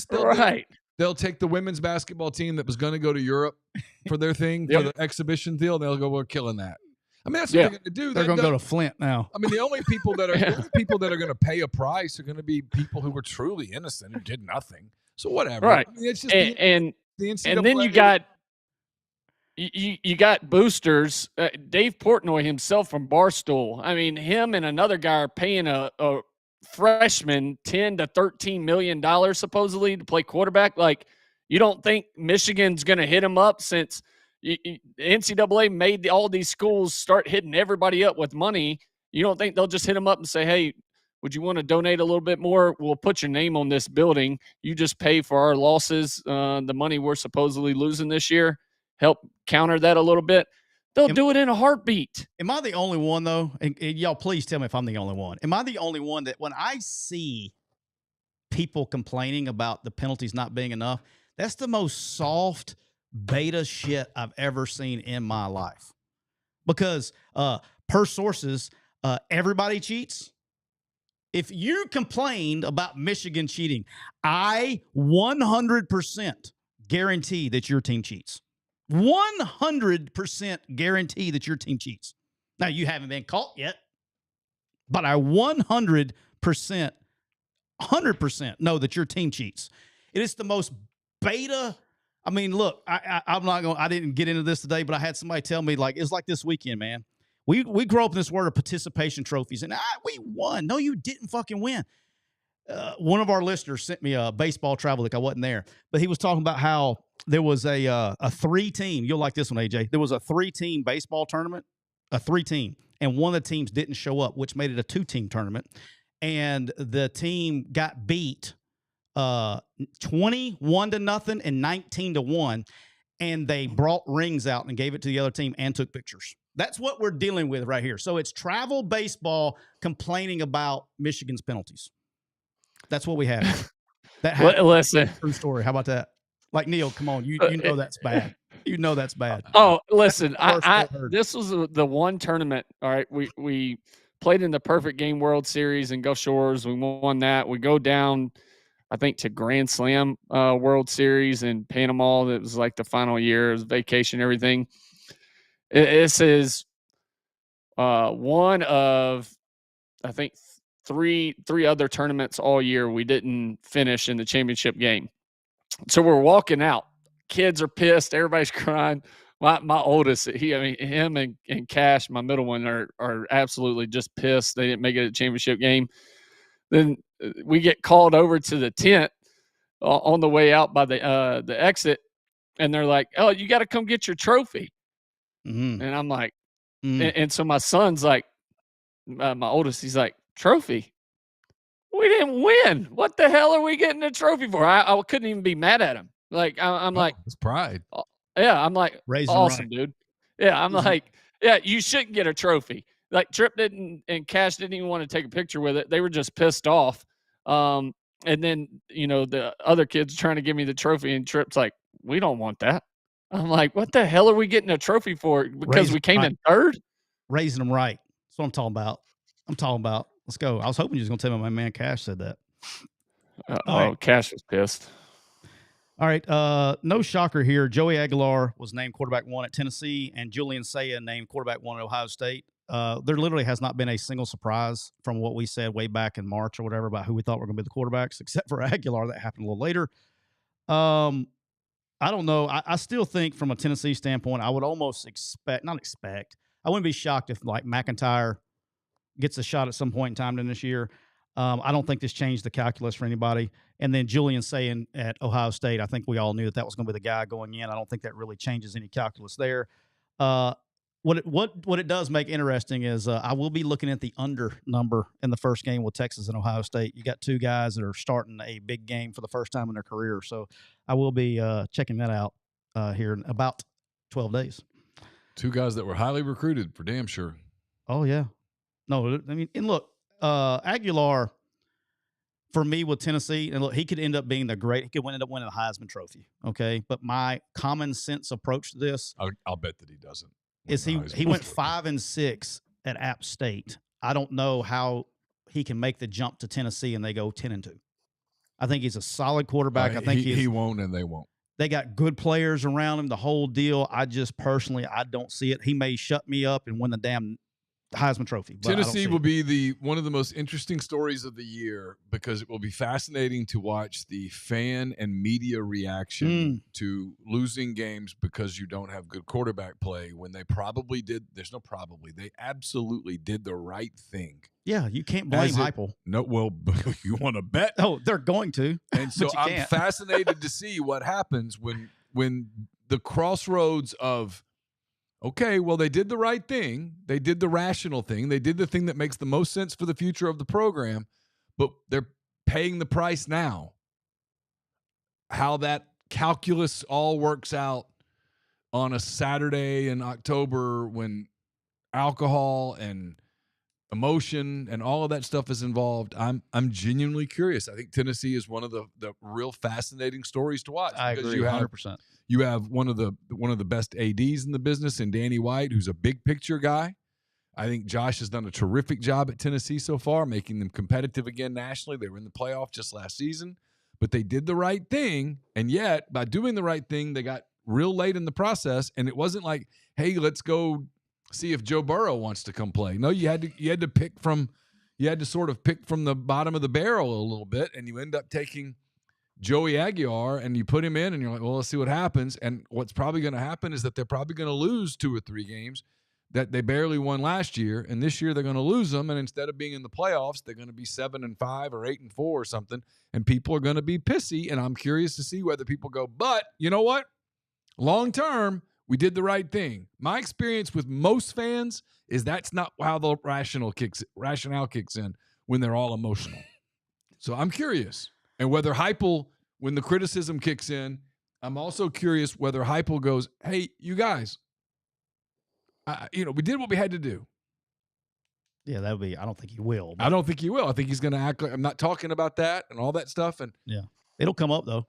they'll take the women's basketball team that was going to go to Europe for their thing, for the exhibition deal, and they'll go, we're killing that. I mean, that's what they're going to do. They're going to go to Flint now. I mean, the only people that are going to pay a price are going to be people who were truly innocent, who did nothing. So whatever. Right. I mean, it's just the NCAA. And then you got boosters. Dave Portnoy himself from Barstool. I mean, him and another guy are paying a freshman $10 to $13 million supposedly to play quarterback. Like, you don't think Michigan's going to hit him up since NCAA made all these schools start hitting everybody up with money? You don't think they'll just hit them up and say, hey, would you want to donate a little bit more? We'll put your name on this building. You just pay for our losses, the money we're supposedly losing this year. Help counter that a little bit. They'll do it in a heartbeat. Am I the only one, though? And y'all, please tell me if I'm the only one. Am I the only one that when I see people complaining about the penalties not being enough, that's the most soft beta shit I've ever seen in my life? Because per sources, everybody cheats. If you complained about Michigan cheating, I 100% guarantee that your team cheats. 100% guarantee that your team cheats. Now, you haven't been caught yet, but I 100% know that your team cheats. It is the most beta. I mean, look, I'm not going. I didn't get into this today, but I had somebody tell me, like, it's like this weekend, man. We grew up in this word of participation trophies, and we won. No, you didn't fucking win. One of our listeners sent me a baseball travel league. I wasn't there, but he was talking about how there was a 3-team. You'll like this one, AJ. There was a 3-team baseball tournament, a 3-team, and one of the teams didn't show up, which made it a 2-team tournament. And the team got beat 21-0 and 19-1, and they brought rings out and gave it to the other team and took pictures. That's what we're dealing with right here. So it's travel baseball complaining about Michigan's penalties. That's what we have. Listen, true story. How about that? Like, Neal, come on, you know that's bad. You know that's bad. Oh, listen, this was the one tournament. All right, we played in the Perfect Game World Series in Gulf Shores. We won that. We go down, I think, to Grand Slam World Series in Panama. That was like the final year. It was vacation, everything. This is one of, I think, three other tournaments all year we didn't finish in the championship game. So we're walking out. Kids are pissed. Everybody's crying. My oldest, him and Cash, my middle one, are absolutely just pissed. They didn't make it a championship game. Then we get called over to the tent on the way out by the exit, and they're like, "Oh, you got to come get your trophy." Mm-hmm. And I'm like, and so my son's like, my oldest, he's like, "Trophy? We didn't win. What the hell are we getting a trophy for?" I couldn't even be mad at him. Like, I'm like, it's pride. Yeah, I'm like, Raising awesome, right. dude. Yeah, I'm like, yeah, you shouldn't get a trophy. Like, Trip and Cash didn't even want to take a picture with it. They were just pissed off. And then, the other kids trying to give me the trophy, and Trip's like, we don't want that. I'm like, what the hell are we getting a trophy for? Because we came in third? Raising them right. That's what I'm talking about. Let's go. I was hoping you was going to tell me my man Cash said that. Right. Cash was pissed. All right. No shocker here. Joey Aguilar was named quarterback 1 at Tennessee, and Julian Sayin named quarterback 1 at Ohio State. There literally has not been a single surprise from what we said way back in March or whatever about who we thought were going to be the quarterbacks, except for Aguilar. That happened a little later. I don't know. I still think from a Tennessee standpoint, I would almost I wouldn't be shocked if like McIntyre gets a shot at some point in time in this year. I don't think this changed the calculus for anybody. And then Julian Sayin at Ohio State, I think we all knew that was going to be the guy going in. I don't think that really changes any calculus there. What it does make interesting is I will be looking at the under number in the first game with Texas and Ohio State. You got two guys that are starting a big game for the first time in their career. So I will be checking that out here in about 12 days. Two guys that were highly recruited for damn sure. Oh, yeah. No, I mean, and look, Aguilar, for me with Tennessee, and look, he could end up being he could end up winning the Heisman Trophy, okay? But my common sense approach to this, I'll bet that he doesn't. Is he went 5-6 at App State. I don't know how he can make the jump to Tennessee and they go 10-2. I think he's a solid quarterback. I think he won't and they won't. They got good players around him, the whole deal. I just personally, I don't see it. He may shut me up and win the damn Heisman Trophy. Tennessee will be one of the most interesting stories of the year because it will be fascinating to watch the fan and media reaction to losing games because you don't have good quarterback play when they probably did. There's no probably. They absolutely did the right thing. Yeah, you can't blame Heupel. No, well, you want to bet? Oh, they're going to. And so I'm fascinated to see what happens when the crossroads of, okay, well, they did the right thing. They did the rational thing. They did the thing that makes the most sense for the future of the program, but they're paying the price now. How that calculus all works out on a Saturday in October when alcohol and emotion and all of that stuff is involved, I'm genuinely curious. I think Tennessee is one of the real fascinating stories to watch. I agree 100%. You have one of the best ADs in the business in Danny White, who's a big picture guy. I think Josh has done a terrific job at Tennessee so far, making them competitive again nationally. They were in the playoff just last season, but they did the right thing. And yet, by doing the right thing, they got real late in the process. And it wasn't like, hey, let's go see if Joe Burrow wants to come play. No, you had to sort of pick from the bottom of the barrel a little bit, and you end up taking Joey Aguilar and you put him in and you're like, well, let's see what happens. And what's probably going to happen is that they're probably going to lose 2 or 3 games that they barely won last year. And this year they're going to lose them. And instead of being in the playoffs, they're going to be 7-5 or 8-4 or something. And people are going to be pissy. And I'm curious to see whether people go, but you know what? Long term, we did the right thing. My experience with most fans is that's not how the rationale kicks in when they're all emotional. So I'm curious. And whether Heupel, when the criticism kicks in, I'm also curious whether Heupel goes, hey, you guys, we did what we had to do. Yeah, that would be, I don't think he will. I don't think he will. I think he's going to act like I'm not talking about that and all that stuff. And yeah, it'll come up though.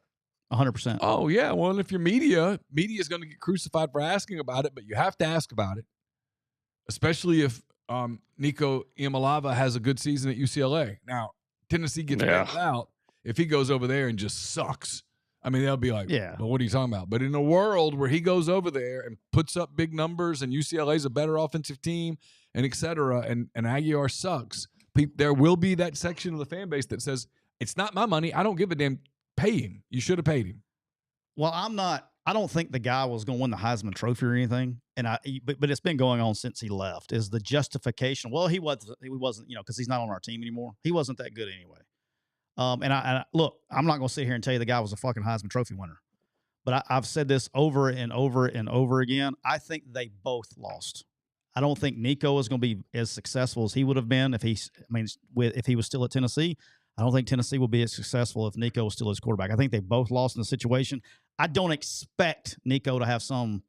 100%. Oh, yeah. Well, if your media is going to get crucified for asking about it, but you have to ask about it, especially if Nico Iamaleava has a good season at UCLA. Now, Tennessee gets bailed out. If he goes over there and just sucks, I mean, they'll be like, well, what are you talking about? But in a world where he goes over there and puts up big numbers and UCLA's a better offensive team and et cetera, and Aguilar sucks, there will be that section of the fan base that says, it's not my money. I don't give a damn. Pay him. You should have paid him. Well, I don't think the guy was going to win the Heisman Trophy or anything. But it's been going on since he left. Is the justification? Well, he wasn't, because he's not on our team anymore. He wasn't that good anyway. And look, I'm not going to sit here and tell you the guy was a fucking Heisman Trophy winner. But I've said this over and over and over again. I think they both lost. I don't think Nico is going to be as successful as he would have been if he was still at Tennessee. I don't think Tennessee will be as successful if Nico was still his quarterback. I think they both lost in the situation. I don't expect Nico to have some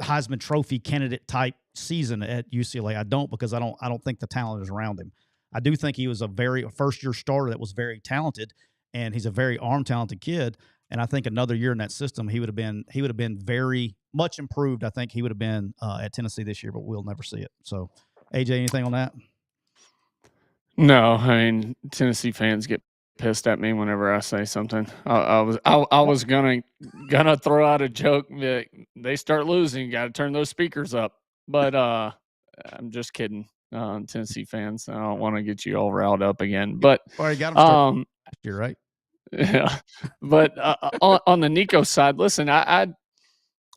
Heisman Trophy candidate type season at UCLA. I don't, because I don't think the talent is around him. I do think he was a first-year starter that was very talented, and he's a very arm-talented kid. And I think another year in that system, he would have been very much improved. I think he would have been at Tennessee this year, but we'll never see it. So, AJ, anything on that? No, I mean Tennessee fans get pissed at me whenever I say something. I was gonna throw out a joke that they start losing, you got to turn those speakers up. But I'm just kidding, Tennessee fans. I don't want to get you all riled up again. But Well, you got him you're right. Yeah, but on the Nico side, listen, I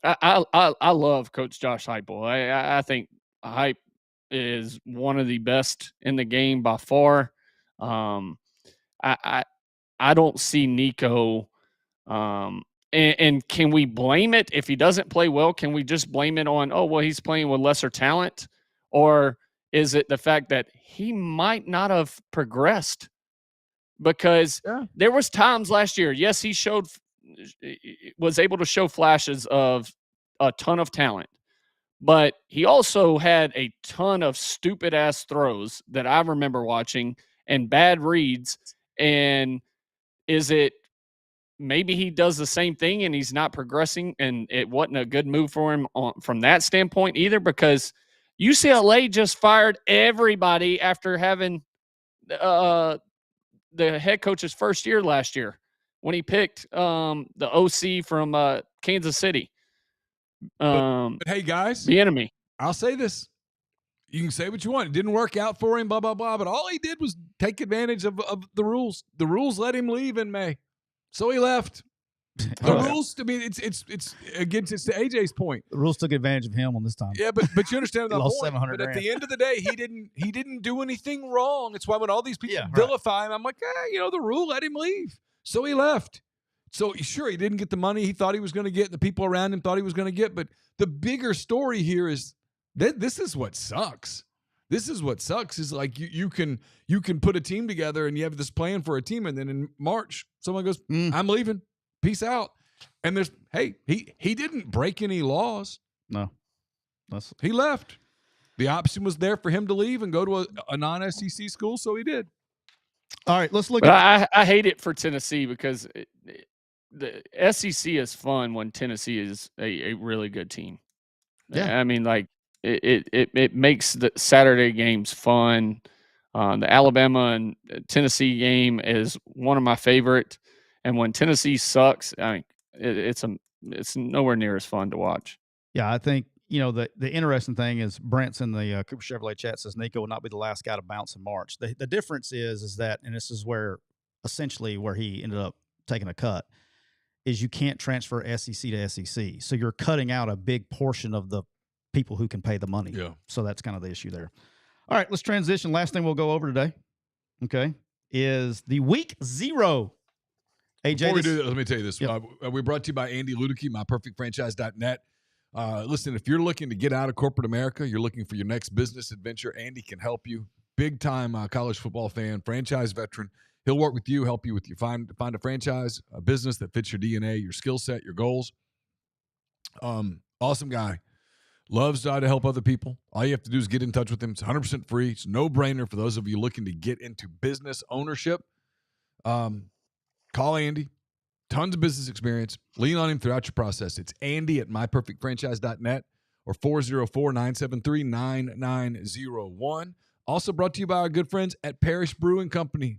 love Coach Josh Heupel. I think Hype is one of the best in the game by far. I don't see Nico. And can we blame it if he doesn't play well? Can we just blame it on, oh, well, he's playing with lesser talent? Or is it the fact that he might not have progressed? Because there was times last year, yes, he was able to show flashes of a ton of talent, but he also had a ton of stupid ass throws that I remember watching and bad reads. And is it maybe he does the same thing and he's not progressing, and it wasn't a good move for him from that standpoint either? Because UCLA just fired everybody after having the head coach's first year last year when he picked the OC from Kansas City. But hey, guys, the enemy. I'll say this. You can say what you want. It didn't work out for him, blah, blah, blah. But all he did was take advantage of the rules. The rules let him leave in May. So he left. The rules, I mean, it's against to AJ's point. The rules took advantage of him on this time. Yeah, but you understand the lost point. $700 But at the end of the day, he didn't do anything wrong. It's why when all these people vilify him, I'm like, the rule let him leave. So he left. So sure, he didn't get the money he thought he was going to get, and the people around him thought he was going to get. But the bigger story here is that this is what sucks. This is what sucks is like you can put a team together and you have this plan for a team, and then in March someone goes, I'm leaving. Peace out. And he didn't break any laws. No. He left. The option was there for him to leave and go to a non-SEC school, so he did. All right, let's look at I hate it for Tennessee because the SEC is fun when Tennessee is a really good team. Yeah. I mean, like it makes the Saturday games fun. The Alabama and Tennessee game is one of my favorite. And when Tennessee sucks, I mean, it's nowhere near as fun to watch. Yeah, I think, the interesting thing is Brent's in the Cooper Chevrolet chat says Nico will not be the last guy to bounce in March. The difference is that, and this is where essentially where he ended up taking a cut, is you can't transfer SEC to SEC. So you're cutting out a big portion of the people who can pay the money. Yeah. So that's kind of the issue there. All right, let's transition. Last thing we'll go over today, okay, is the week 0. AJ, before we do that, let me tell you this. Yep. We're brought to you by Andy Ludicky, myperfectfranchise.net. Listen, if you're looking to get out of corporate America, you're looking for your next business adventure, Andy can help you. Big-time college football fan, franchise veteran. He'll work with you, help you with find a franchise, a business that fits your DNA, your skill set, your goals. Awesome guy. Loves to help other people. All you have to do is get in touch with him. It's 100% free. It's no-brainer for those of you looking to get into business ownership. Call Andy. Tons of business experience. Lean on him throughout your process. It's Andy at myperfectfranchise.net or 404-973-9901. Also brought to you by our good friends at Parish Brewing Company,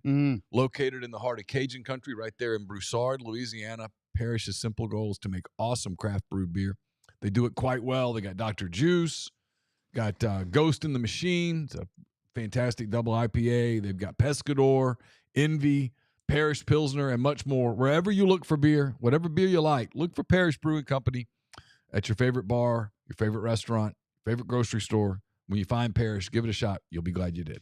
located in the heart of Cajun country right there in Broussard, Louisiana. Parish's simple goal is to make awesome craft brewed beer. They do it quite well. They got Dr. Juice, got Ghost in the Machine. It's a fantastic double IPA. They've got Pescador, Envy, Parish Pilsner, and much more. Wherever you look for beer, whatever beer you like, look for Parish Brewing Company at your favorite bar, your favorite restaurant, favorite grocery store. When you find Parish, give it a shot. You'll be glad you did.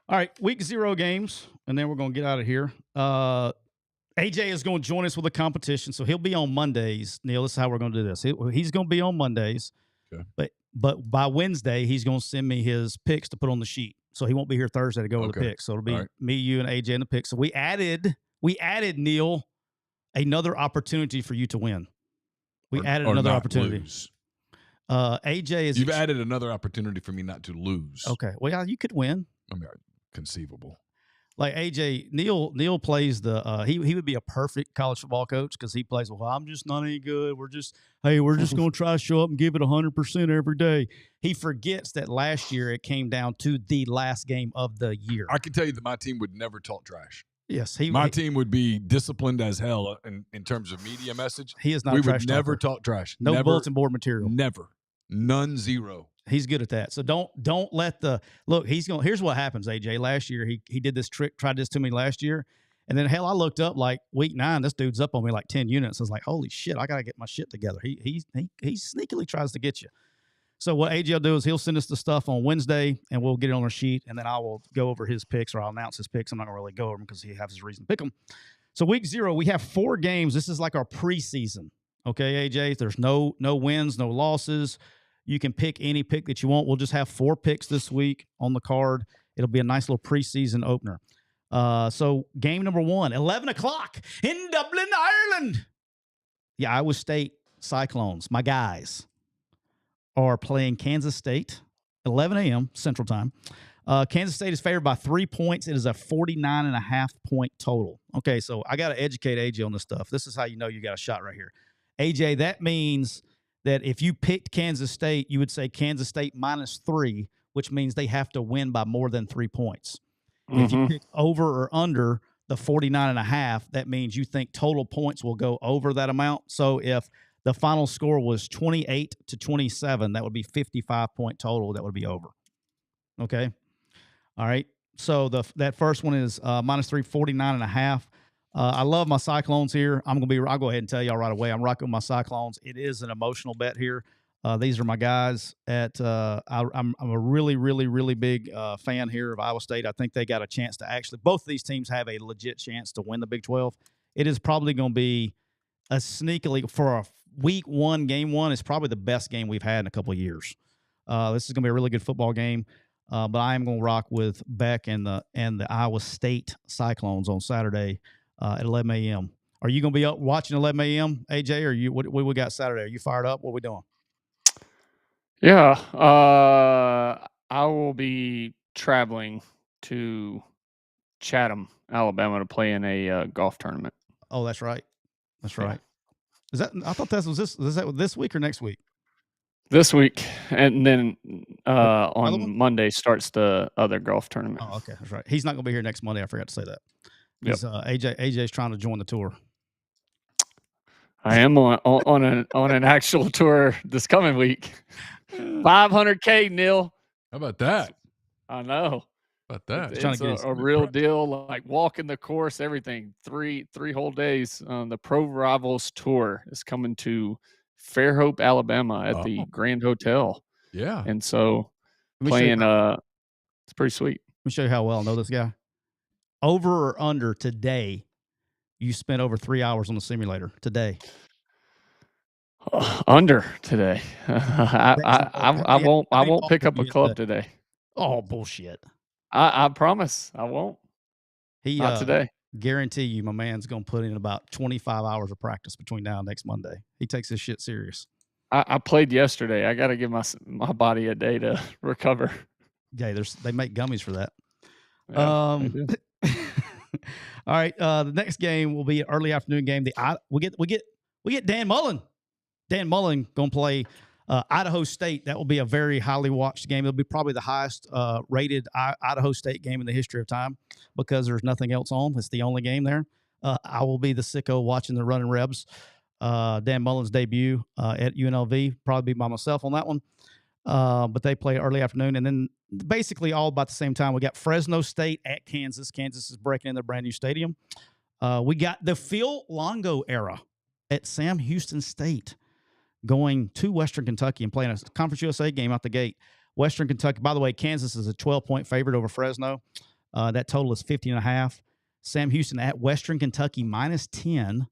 All right, week 0 games, and then we're going to get out of here. AJ is going to join us with a competition, so he'll be on Mondays. Neal, this is how we're going to do this. He's going to be on Mondays, okay. But by Wednesday, he's going to send me his picks to put on the sheet. So he won't be here Thursday to go with the picks. So it'll be me, you, and AJ in the picks. So we added Neal another opportunity for you to win. We added another opportunity. Lose. AJ is. You've added another opportunity for me not to lose. Okay. Well, yeah, you could win. I mean, conceivable. like AJ Neal plays the he would be a perfect college football coach because he plays, well, I'm just not any good. We're just gonna try to show up and give it 100% every day. He forgets that last year it came down to the last game of the year. I can tell you that my team would never talk trash. Yes, my team would be disciplined as hell in terms of media message. He is not. We a trash would never talker. talk trash. No never, bulletin board material. Never. None. Zero. He's good at that. So don't let the look. Here's what happens. AJ last year he did this trick, tried this to me last year, and then hell, I looked up like week 9. This dude's up on me like 10 units. I was like, holy shit, I gotta get my shit together. He sneakily tries to get you. So what AJ will do is he'll send us the stuff on Wednesday, and we'll get it on our sheet, and then I will go over his picks, or I'll announce his picks. I'm not gonna really go over them because he has his reason to pick them. So week 0, we have 4 games. This is like our preseason. Okay, AJ. There's no wins, no losses. You can pick any pick that you want. We'll just have 4 picks this week on the card. It'll be a nice little preseason opener. So game number 1, 11 o'clock in Dublin, Ireland. The Iowa State Cyclones, my guys, are playing Kansas State, 11 a.m. Central Time. Kansas State is favored by 3 points. It is a 49.5-point total. Okay, so I got to educate AJ on this stuff. This is how you know you got a shot right here. AJ, that means that if you picked Kansas State, you would say Kansas State -3, which means they have to win by more than 3 points. Mm-hmm. If you pick over or under the 49.5, that means you think total points will go over that amount. So if the final score was 28-27, that would be 55-point total. That would be over. Okay. All right. So that first one is -3, 49.5. I love my Cyclones here. I'll go ahead and tell y'all right away. I'm rocking with my Cyclones. It is an emotional bet here. These are my guys at, I'm a really, really, really big fan here of Iowa State. I think they got a chance to actually, both of these teams have a legit chance to win the Big 12. It is probably going to be a sneakily, for a week 1, game 1, it's probably the best game we've had in a couple of years. This is going to be a really good football game. But I am going to rock with Beck and the Iowa State Cyclones on Saturday at 11 a.m. Are you going to be up watching 11 a.m., AJ, or what we got Saturday? Are you fired up? What are we doing? Yeah. I will be traveling to Chatham, Alabama to play in a golf tournament. Oh, that's right. That's right. Is that? I thought that was this week or next week? This week, and then on Monday starts the other golf tournament. Oh, okay, that's right. He's not going to be here next Monday. I forgot to say that. Yep. AJ's trying to join the tour. I am on an actual tour this coming week. 500K, Neal. How about that? I know. About that. It's a real deal. Like walking the course, everything. Three whole days. The Pro Rivals Tour is coming to Fairhope, Alabama at the Grand Hotel. Yeah. And so playing it's pretty sweet. Let me show you how well I know this guy. Over or under today, you spent over 3 hours on the simulator today. Under today. I won't pick up a club today. Oh, bullshit. I promise I won't. Not today. Guarantee you my man's going to put in about 25 hours of practice between now and next Monday. He takes his shit serious. I played yesterday. I got to give my body a day to recover. Yeah, they make gummies for that. Yeah, all right. The next game will be an early afternoon game. We get Dan Mullen. Dan Mullen going to play Idaho State. That will be a very highly watched game. It'll be probably the highest rated Idaho State game in the history of time because there's nothing else on. It's the only game there. I will be the sicko watching the running Rebs. Dan Mullen's debut at UNLV. Probably be by myself on that one. But they play early afternoon. And then basically all about the same time, we got Fresno State at Kansas. Kansas is breaking in their brand new stadium. We got the Phil Longo era at Sam Houston State going to Western Kentucky and playing a Conference USA game out the gate. Western Kentucky, by the way, Kansas is a 12-point favorite over Fresno. That total is 50.5. Sam Houston at Western Kentucky -10.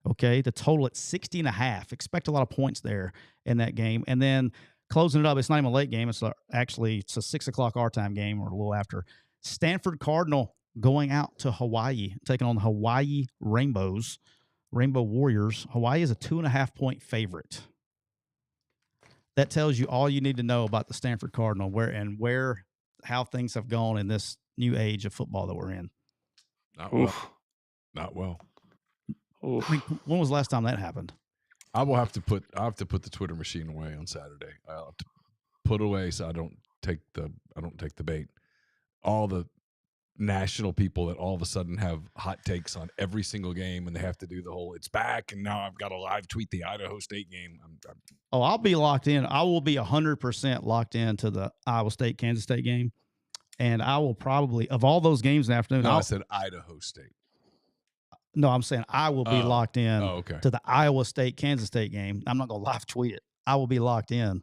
Okay, the total at 60.5. Expect a lot of points there in that game. And then closing it up, it's not even a late game. It's a 6 o'clock our time game or a little after. Stanford Cardinal going out to Hawaii, taking on the Hawaii Rainbow Warriors. Hawaii is a 2.5-point favorite. That tells you all you need to know about the Stanford Cardinal, how things have gone in this new age of football that we're in. Not well. Not well. I mean, when was the last time that happened? I have to put the Twitter machine away on Saturday. I'll have to put away so I don't take the bait. All the national people that all of a sudden have hot takes on every single game, and they have to do the whole "it's back" and now I've got to live tweet the Idaho State game. I'll be locked in. I will be 100% locked into the Iowa State Kansas State game, and I will probably of all those games in the afternoon. No, I said Idaho State. No, I'm saying I will be locked in to the Iowa State Kansas State game. I'm not going to live tweet it. I will be locked in.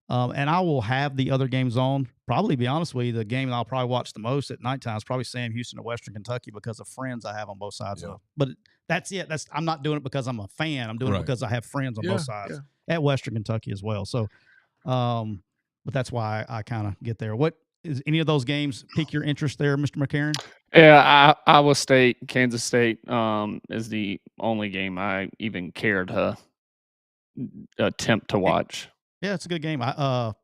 And I will have the other games on. Probably, be honest with you, the game that I'll probably watch the most at nighttime is probably Sam Houston at Western Kentucky because of friends I have on both sides of. But that's it. I'm not doing it because I'm a fan. I'm doing it because I have friends on both sides at Western Kentucky as well. So, but that's why I kind of get there. What is any of those games pique your interest there, Mr. McCarron? Yeah, Iowa State, Kansas State is the only game I even cared to attempt to watch. Yeah, it's a good game.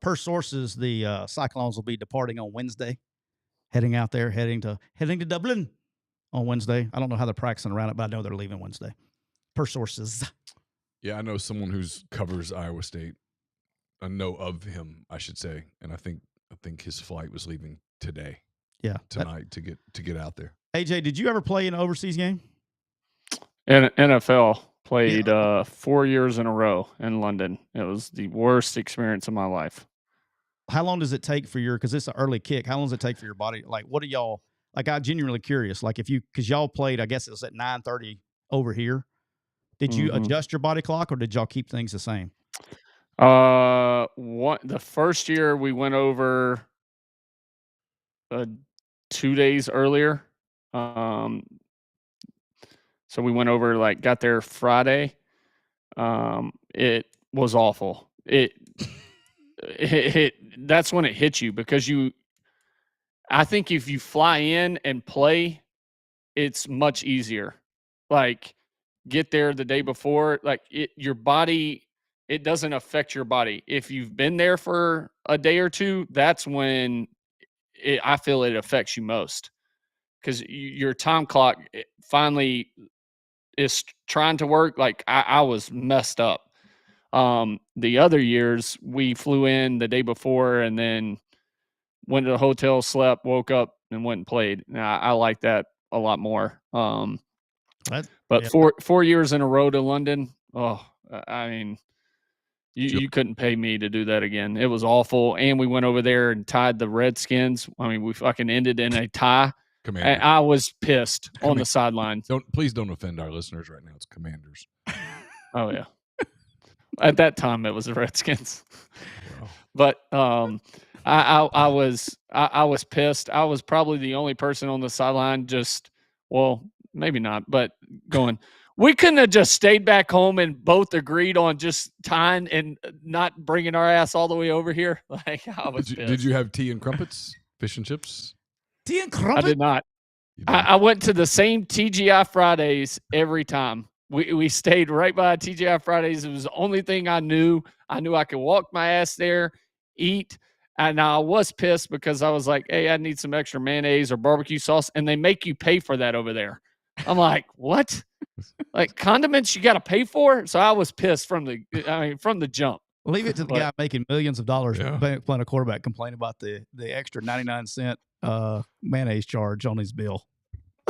Per sources, the Cyclones will be departing on Wednesday, heading out there, heading to Dublin on Wednesday. I don't know how they're practicing around it, but I know they're leaving Wednesday. Per sources. Yeah, I know someone who's covers Iowa State. I know of him, I should say, and I think his flight was leaving today. Yeah, tonight to get out there. AJ, did you ever play an overseas game? NFL. Played 4 years in a row in London. It was the worst experience of my life. How long does it take for because it's an early kick. How long does it take for your body? Like, what are y'all, like, I'm genuinely curious. Like, because y'all played, I guess it was at 9:30 over here. Did you adjust your body clock or did y'all keep things the same? The first year we went over 2 days earlier. So we went over, got there Friday. It was awful. That's when it hits you because I think if you fly in and play, it's much easier. Like, get there the day before, your body, it doesn't affect your body. If you've been there for a day or two, that's when I feel it affects you most because your time clock finally is trying to work. Like I was messed up. The other years we flew in the day before and then went to the hotel, slept, woke up and went and played. Now, I like that a lot more. But 4 years in a row to London. Oh, I mean, you couldn't pay me to do that again. It was awful. And we went over there and tied the Redskins. I mean, we fucking ended in a tie. Commanders. I was pissed on the sideline. Please don't offend our listeners right now. It's Commanders. Oh yeah. At that time, it was the Redskins. Wow. But I was pissed. I was probably the only person on the sideline. Maybe not, but going. We couldn't have just stayed back home and both agreed on just tying and not bringing our ass all the way over here. Like I was. Did you have tea and crumpets, fish and chips? Tea and crumpets? I did not. I went to the same TGI Fridays every time. We stayed right by TGI Fridays. It was the only thing I knew. I knew I could walk my ass there, eat. And I was pissed because I was like, hey, I need some extra mayonnaise or barbecue sauce. And they make you pay for that over there. I'm like, what? Like condiments you got to pay for? So I was pissed from the jump. Leave it to the guy making millions of dollars playing a quarterback complain about the extra 99-cent mayonnaise charge on his bill.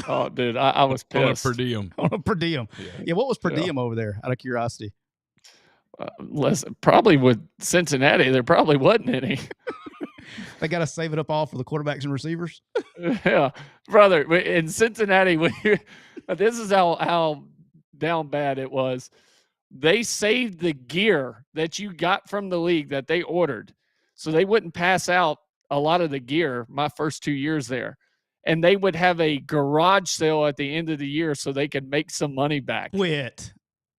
Oh, dude, I was pissed. On a per diem. Yeah, what was per diem over there, out of curiosity? Probably with Cincinnati, there probably wasn't any. They got to save it up all for the quarterbacks and receivers? Yeah, brother. In Cincinnati, this is how down bad it was. They saved the gear that you got from the league that they ordered. So they wouldn't pass out a lot of the gear my first 2 years there. And they would have a garage sale at the end of the year so they could make some money back. Quit.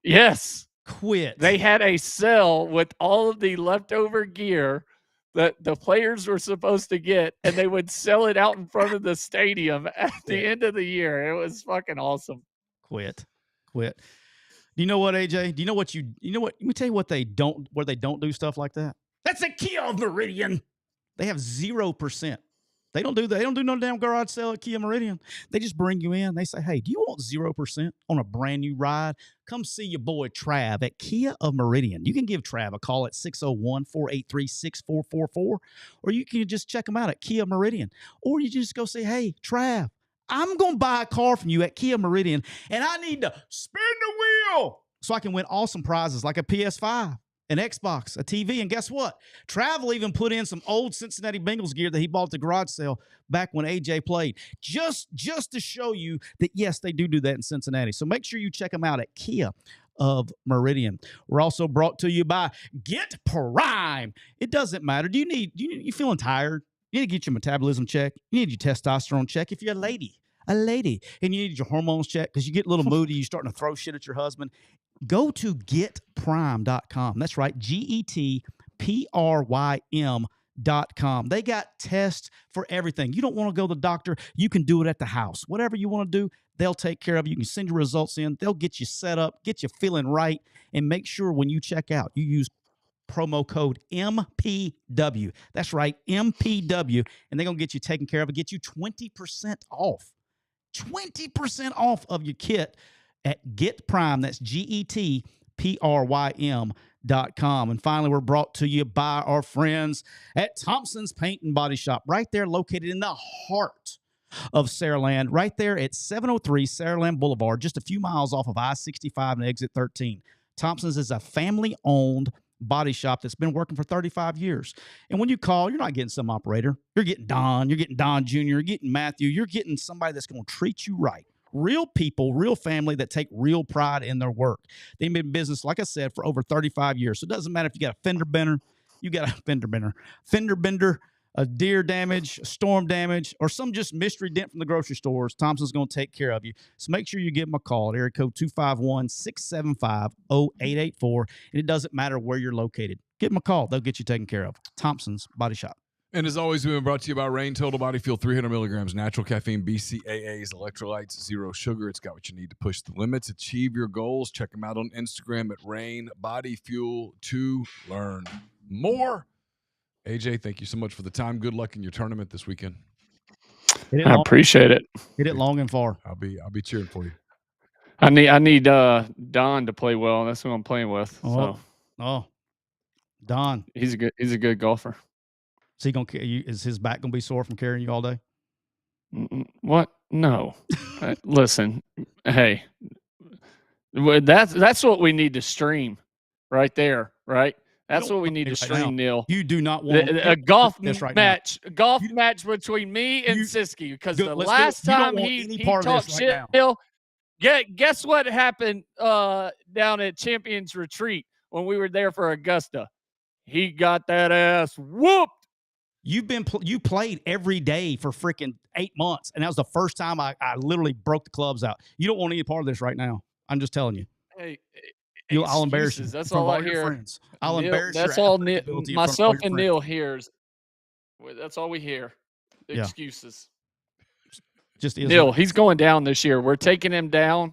Yes. Quit. They had a sale with all of the leftover gear that the players were supposed to get, and they would sell it out in front of the stadium at the end of the year. It was fucking awesome. Quit. Do you know what, AJ? Do you know what let me tell you what they don't, where they don't do stuff like that. That's a Kiev Meridian. They have 0%. They don't do that. They don't do no damn garage sale at Kia Meridian. They just bring you in. They say, hey, do you want 0% on a brand new ride? Come see your boy Trav at Kia of Meridian. You can give Trav a call at 601-483-6444, or you can just check them out at Kia Meridian. Or you just go say, hey, Trav, I'm going to buy a car from you at Kia Meridian, and I need to spin the wheel so I can win awesome prizes like a PS5, an Xbox, a TV. And guess what? Travel even put in some old Cincinnati Bengals gear that he bought at the garage sale back when AJ played, just to show you that, yes, they do that in Cincinnati. So make sure you check them out at Kia of Meridian. We're also brought to you by Get Prime. It doesn't matter. You feeling tired? You need to get your metabolism checked. You need your testosterone check. If you're a lady, and you need your hormones checked because you get a little moody, you're starting to throw shit at your husband, go to getprime.com. That's right, GETPRYM.com. They got tests for everything. You don't want to go to the doctor, you can do it at the house. Whatever you want to do, they'll take care of you. You can send your results in. They'll get you set up, get you feeling right, and make sure when you check out, you use promo code MPW. That's right, MPW, and they're going to get you taken care of and get you 20% off. 20% off of your kit at Get Prime. That's GETPRYM.com. And finally, we're brought to you by our friends at Thompson's Paint and Body Shop, right there located in the heart of Saraland, right there at 703 Saraland Boulevard, just a few miles off of I-65 and exit 13. Thompson's is a family-owned body shop that's been working for 35 years. And when you call, you're not getting some operator. You're getting Don. You're getting Don Jr. You're getting Matthew. You're getting somebody that's going to treat you right. Real people, real family that take real pride in their work. They've been in business, like I said, for over 35 years. So it doesn't matter if you got a fender bender, a deer damage, storm damage, or some just mystery dent from the grocery stores. Thompson's going to take care of you. So make sure you give them a call at area code 251-675-0884. And it doesn't matter where you're located. Give them a call. They'll get you taken care of. Thompson's Body Shop. And as always, we've been brought to you by Rain Total Body Fuel, 300 milligrams, natural caffeine, BCAAs, electrolytes, zero sugar. It's got what you need to push the limits, achieve your goals. Check them out on Instagram at Rain Body Fuel to learn more. AJ, thank you so much for the time. Good luck in your tournament this weekend. I appreciate it. Hit it long and far. I'll be cheering for you. I need Don to play well. That's who I'm playing with. Don. He's a good golfer. Is he gonna? Is his back gonna be sore from carrying you all day? What? No. Listen, hey, that's what we need to stream, right there, right? That's what we need to stream, Neal. You do not want a golf match. Now. A golf match between me and Siskey, because the last time he talked shit, Neal, guess what happened down at Champions Retreat when we were there for Augusta? He got that ass whooped. You played every day for freaking 8 months, and that was the first time I literally broke the clubs out. You don't want any part of this right now. I'm just telling you. Hey, I'll embarrass you. That's all I hear. Friends. I'll embarrass you. That's all myself and Neal hears. That's all we hear. Excuses. Just is Neal, he's going down this year. We're taking him down.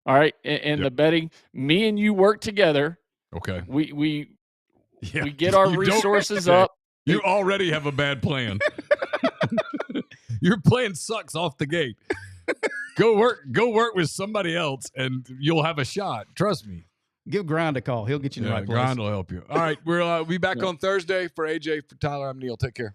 All right, in the betting. Me and you work together. Okay. We get our resources up. You already have a bad plan. Your plan sucks off the gate. Go work with somebody else, and you'll have a shot. Trust me. Give Grind a call. He'll get you in the right place. Grind will help you. All right, we'll be back on Thursday. For AJ, for Tyler, I'm Neal. Take care.